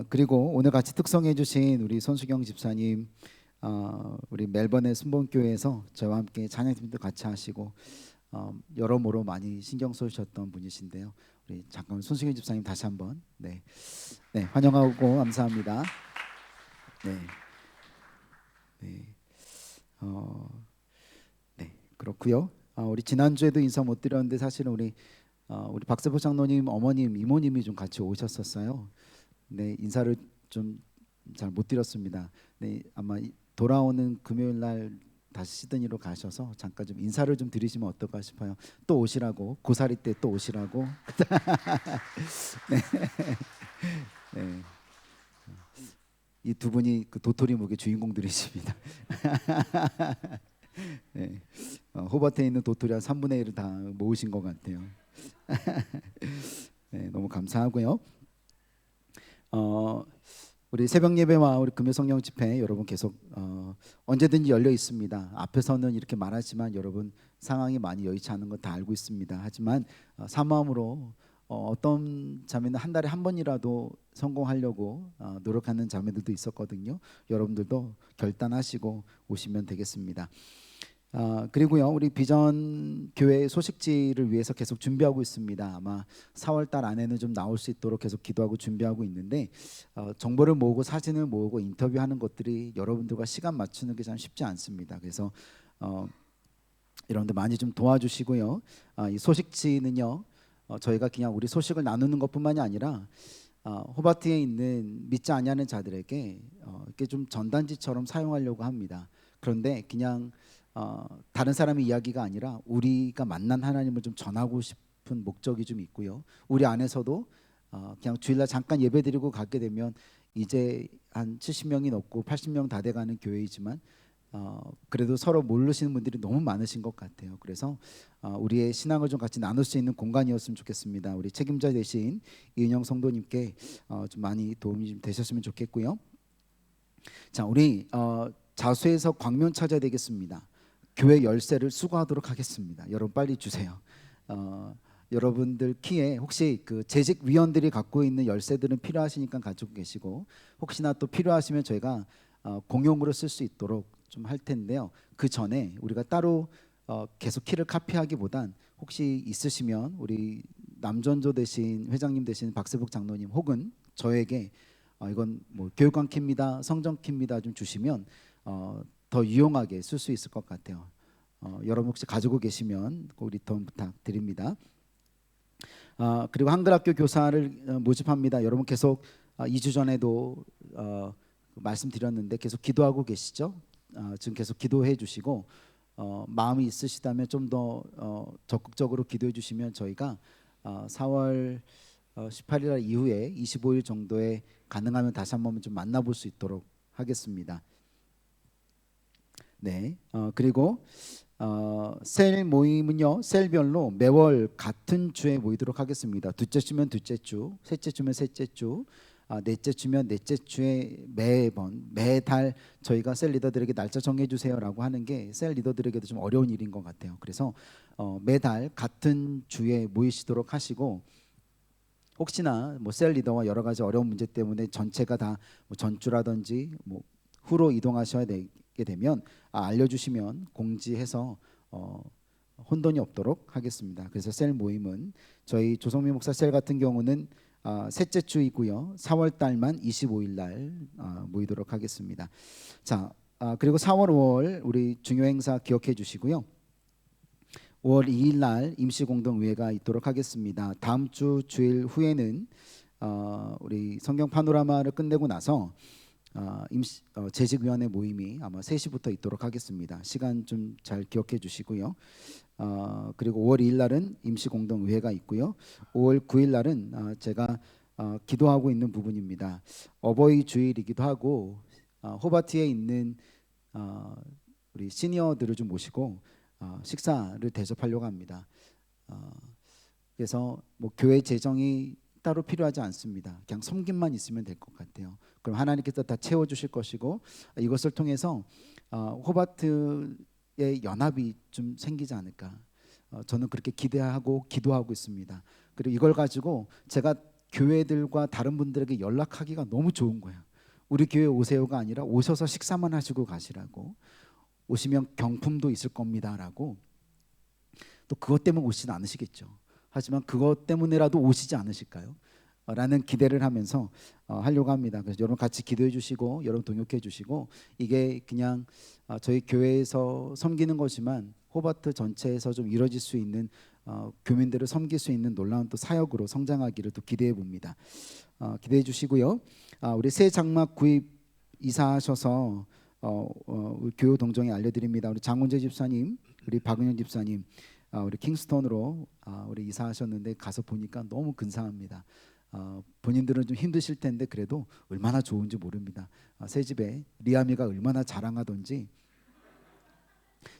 그리고 오늘 같이 특성해 주신 우리 손수경 집사님, 우리 멜번의 순복교회에서 저와 함께 찬양팀도 같이 하시고 여러모로 많이 신경 써주셨던 분이신데요. 우리 잠깐 손수경 집사님 다시 한번 네 환영하고 감사합니다. 네. 그렇고요. 우리 지난주에도 인사 못 드렸는데 사실은 우리 박세포 장로님 어머님 이모님이 좀 같이 오셨었어요. 네, 인사를 좀 잘 못 드렸습니다. 네, 아마 돌아오는 금요일 날 다시 시드니로 가셔서 잠깐 좀 인사를 좀 드리시면 어떨까 싶어요. 또 오시라고 고사리 때 또 오시라고. 네. 네. 이 두 분이 그 도토리 묵의 주인공들이십니다. 네. 호버트에 있는 도토리 한 3분의 1을 다 모으신 것 같아요. 네, 너무 감사하고요. 우리 새벽 예배와 우리 금요 성령 집회 여러분 계속 언제든지 열려 있습니다. 앞에서는 이렇게 말하지만 여러분 상황이 많이 여의치 않은 거 다 알고 있습니다. 하지만 사모함으로 어떤 자매는 한 달에 한 번이라도 성공하려고 노력하는 자매들도 있었거든요. 여러분들도 결단하시고 오시면 되겠습니다. 그리고요, 우리 비전 교회 소식지를 위해서 계속 준비하고 있습니다. 아마 4월달 안에는 좀 나올 수 있도록 계속 기도하고 준비하고 있는데 정보를 모으고 사진을 모으고 인터뷰하는 것들이 여러분들과 시간 맞추는 게 참 쉽지 않습니다. 그래서 여러분들 많이 좀 도와주시고요. 이 소식지는요, 저희가 그냥 우리 소식을 나누는 것뿐만이 아니라 호바트에 있는 믿지 아니하는 자들에게 이렇게 좀 전단지처럼 사용하려고 합니다. 그런데 그냥 다른 사람의 이야기가 아니라 우리가 만난 하나님을 좀 전하고 싶은 목적이 좀 있고요. 우리 안에서도 그냥 주일날 잠깐 예배드리고 가게 되면 이제 한 70명이 넘고 80명 다 돼가는 교회이지만 그래도 서로 모르시는 분들이 너무 많으신 것 같아요. 그래서 우리의 신앙을 좀 같이 나눌 수 있는 공간이었으면 좋겠습니다. 우리 책임자 되신 이은영 성도님께 좀 많이 도움이 좀 되셨으면 좋겠고요. 자, 우리 자수에서 광명 찾아야 되겠습니다. 교회 열쇠를 수거하도록 하겠습니다. 여러분 빨리 주세요. 여러분들 키에 혹시 그 재직 위원들이 갖고 있는 열쇠들은 필요하시니까 가지고 계시고, 혹시나 또 필요하시면 저희가 공용으로 쓸 수 있도록 좀 할 텐데요. 그 전에 우리가 따로 계속 키를 카피하기보단 혹시 있으시면 우리 남전조 대신 회장님 대신 박세복 장로님 혹은 저에게 이건 뭐 교육관 키입니다, 성전 키입니다 좀 주시면 더 유용하게 쓸 수 있을 것 같아요. 여러분 혹시 가지고 계시면 꼭 리턴 부탁드립니다. 그리고 한글학교 교사를 모집합니다. 여러분 계속 2주 전에도 말씀드렸는데 계속 기도하고 계시죠? 지금 계속 기도해 주시고 마음이 있으시다면 좀 더 적극적으로 기도해 주시면 저희가 4월 18일 날 이후에 25일 정도에 가능하면 다시 한번 좀 만나볼 수 있도록 하겠습니다. 네, 그리고 셀 모임은요, 셀별로 매월 같은 주에 모이도록 하겠습니다. 둘째 주면 둘째 주, 셋째 주면 셋째 주, 넷째 주면 넷째 주에 매달 저희가 셀 리더들에게 날짜 정해주세요라고 하는 게 셀 리더들에게도 좀 어려운 일인 것 같아요. 그래서 매달 같은 주에 모이시도록 하시고, 혹시나 뭐 셀 리더와 여러 가지 어려운 문제 때문에 전체가 다 뭐 전주라든지 뭐 후로 이동하셔야 되게 되면 알려주시면 공지해서 혼돈이 없도록 하겠습니다. 그래서 셀 모임은 저희 조성민 목사 셀 같은 경우는 셋째 주이고요. 4월 달만 25일 날 모이도록 하겠습니다. 자, 그리고 4월 5월 우리 중요 행사 기억해 주시고요. 5월 2일 날 임시 공동의회가 있도록 하겠습니다. 다음 주 주일 후에는 우리 성경 파노라마를 끝내고 나서 재직위원회 모임이 아마 3시부터 있도록 하겠습니다. 시간 좀 잘 기억해 주시고요. 그리고 5월 2일 날은 임시 공동의회가 있고요. 5월 9일 날은 제가 기도하고 있는 부분입니다. 어버이 주일이기도 하고 호바트에 있는 우리 시니어들을 좀 모시고 식사를 대접하려고 합니다. 그래서 뭐 교회 재정이 따로 필요하지 않습니다. 그냥 섬김만 있으면 될 것 같아요. 그럼 하나님께서 다 채워주실 것이고, 이것을 통해서 호바트의 연합이 좀 생기지 않을까, 저는 그렇게 기대하고 기도하고 있습니다. 그리고 이걸 가지고 제가 교회들과 다른 분들에게 연락하기가 너무 좋은 거예요. 우리 교회 오세요가 아니라 오셔서 식사만 하시고 가시라고, 오시면 경품도 있을 겁니다라고. 또 그것 때문에 오시진 않으시겠죠. 하지만 그것 때문에라도 오시지 않으실까요? 라는 기대를 하면서 하려고 합니다. 그래서 여러분 같이 기도해 주시고 여러분 동역해 주시고, 이게 그냥 저희 교회에서 섬기는 거지만 호바트 전체에서 좀 이루어질 수 있는 교민들을 섬길 수 있는 놀라운 또 사역으로 성장하기를 또 기대해 봅니다. 기대해 주시고요. 우리 새 장막 구입 이사하셔서 우리 교회 동정에 알려드립니다. 우리 장훈재 집사님, 우리 박은영 집사님, 우리 킹스턴으로 우리 이사하셨는데 가서 보니까 너무 근사합니다. 본인들은 좀 힘드실 텐데 그래도 얼마나 좋은지 모릅니다. 새 집에 리아미가 얼마나 자랑하던지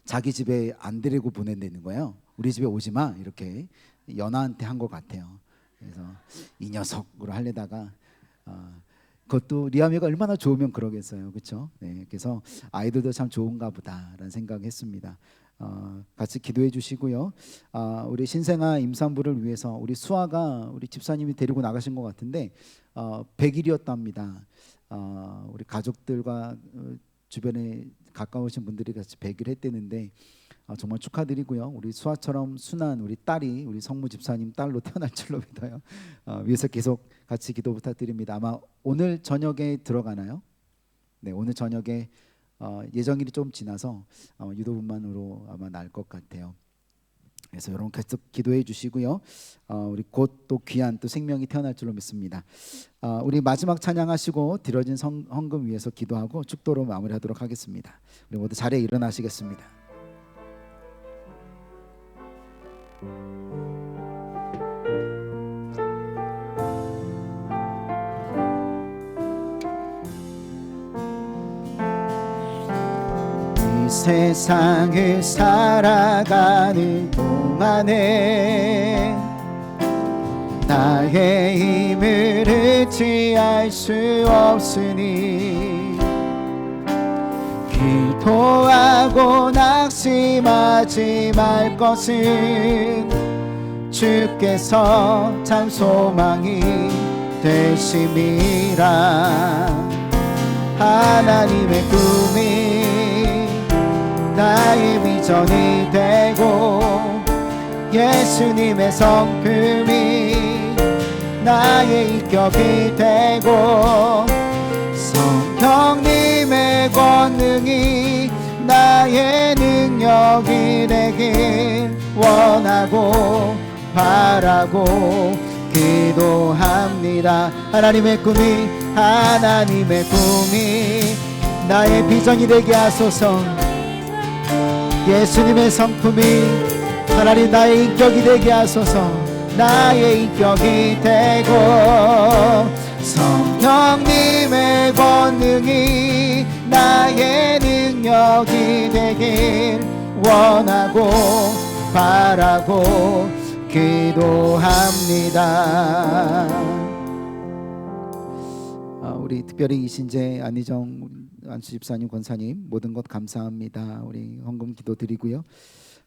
자기 집에 안 데리고 보낸다는 거예요. 우리 집에 오지 마 이렇게 연하한테 한 것 같아요. 그래서 이 녀석으로 하려다가 그것도 리아미가 얼마나 좋으면 그러겠어요, 그렇죠? 네, 그래서 아이들도 참 좋은가 보다라는 생각했습니다. 같이 기도해 주시고요. 우리 신생아 임산부를 위해서 우리 수아가 우리 집사님이 데리고 나가신 것 같은데 100일이었답니다. 우리 가족들과 주변에 가까우신 분들이 같이 100일 했대는데 정말 축하드리고요. 우리 수아처럼 순한 우리 딸이 우리 성무 집사님 딸로 태어날 줄로 믿어요. 위에서 계속 같이 기도 부탁드립니다. 아마 오늘 저녁에 들어가나요? 네, 오늘 저녁에 예정일이 좀 지나서 유도분만으로 아마 날 것 같아요. 그래서 여러분 계속 기도해 주시고요. 우리 곧 또 귀한 또 생명이 태어날 줄로 믿습니다. 우리 마지막 찬양하시고 드려진 헌금 위해서 기도하고 축도로 마무리하도록 하겠습니다. 우리 모두 자리에 일어나시겠습니다. 이 세상을 살아가는 동안에 나의 힘을 의지할 수 없으니 기도하고 낙심하지 말 것은 주께서 참 소망이 되심이라. 하나님의 꿈이 나의 비전이 되고 예수님의 성품이 나의 인격이 되고 성령님의 권능이 나의 능력이 되길 원하고 바라고 기도합니다. 하나님의 꿈이 나의 비전이 되게 하소서. 예수님의 성품이 하나님 나의 인격이 되게 하소서. 나의 인격이 되고 성령님의 권능이 나의 능력이 되길 원하고 바라고 기도합니다. 우리 특별히 이신재 안희정 안수집사님 권사님 모든 것 감사합니다. 우리 헌금 기도 드리고요.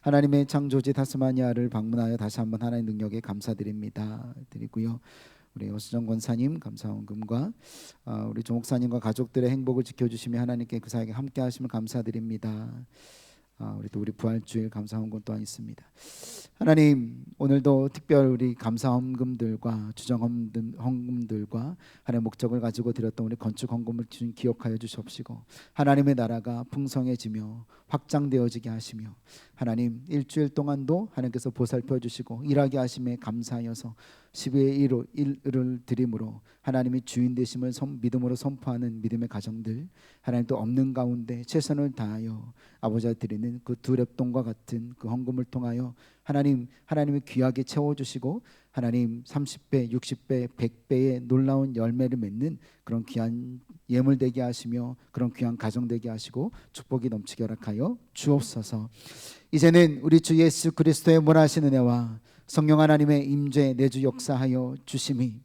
하나님의 창조지 타스마니아를 방문하여 다시 한번 하나님의 능력에 감사드립니다. 드리고요. 우리 허수정 권사님 감사헌금과 우리 조 목사님과 가족들의 행복을 지켜주시며 하나님께 그 사역에 함께 하심을 감사드립니다. 우리 부활주일 감사헌금 또한 있습니다. 하나님 오늘도 특별 우리 감사헌금들과 주정헌금들과 하나님의 목적을 가지고 드렸던 우리 건축헌금을 기억하여 주시옵시고 하나님의 나라가 풍성해지며 확장되어지게 하시며 하나님 일주일 동안도 하나님께서 보살펴 주시고 일하게 하심에 감사하여서 12의 1을 드림으로 하나님이 주인 되심을 믿음으로 선포하는 믿음의 가정들 하나님 또 없는 가운데 최선을 다하여 아버지가 드리는 그 두 렙돈과 같은 그 헌금을 통하여 하나님이 귀하게 채워주시고 하나님 30배, 60배, 100배의 놀라운 열매를 맺는 그런 귀한 예물 되게 하시며 그런 귀한 가정 되게 하시고 축복이 넘치게 허락하여 주옵소서. 이제는 우리 주 예수 그리스도의 무한하신 은혜와 성령 하나님의 임재 내주 역사하여 주심이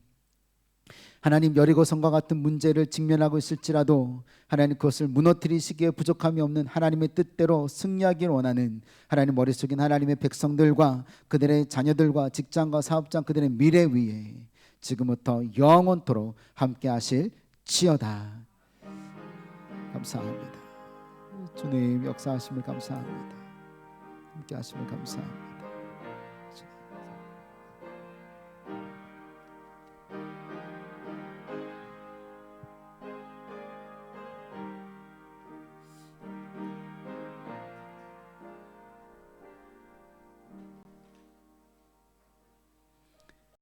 하나님 여리고성과 같은 문제를 직면하고 있을지라도 하나님 그것을 무너뜨리시기에 부족함이 없는 하나님의 뜻대로 승리하길 원하는 하나님 머릿속인 하나님의 백성들과 그들의 자녀들과 직장과 사업장 그들의 미래 위에 지금부터 영원토록 함께 하실 지어다. 감사합니다. 주님 역사하심을 감사합니다. 함께 하심을 감사합니다.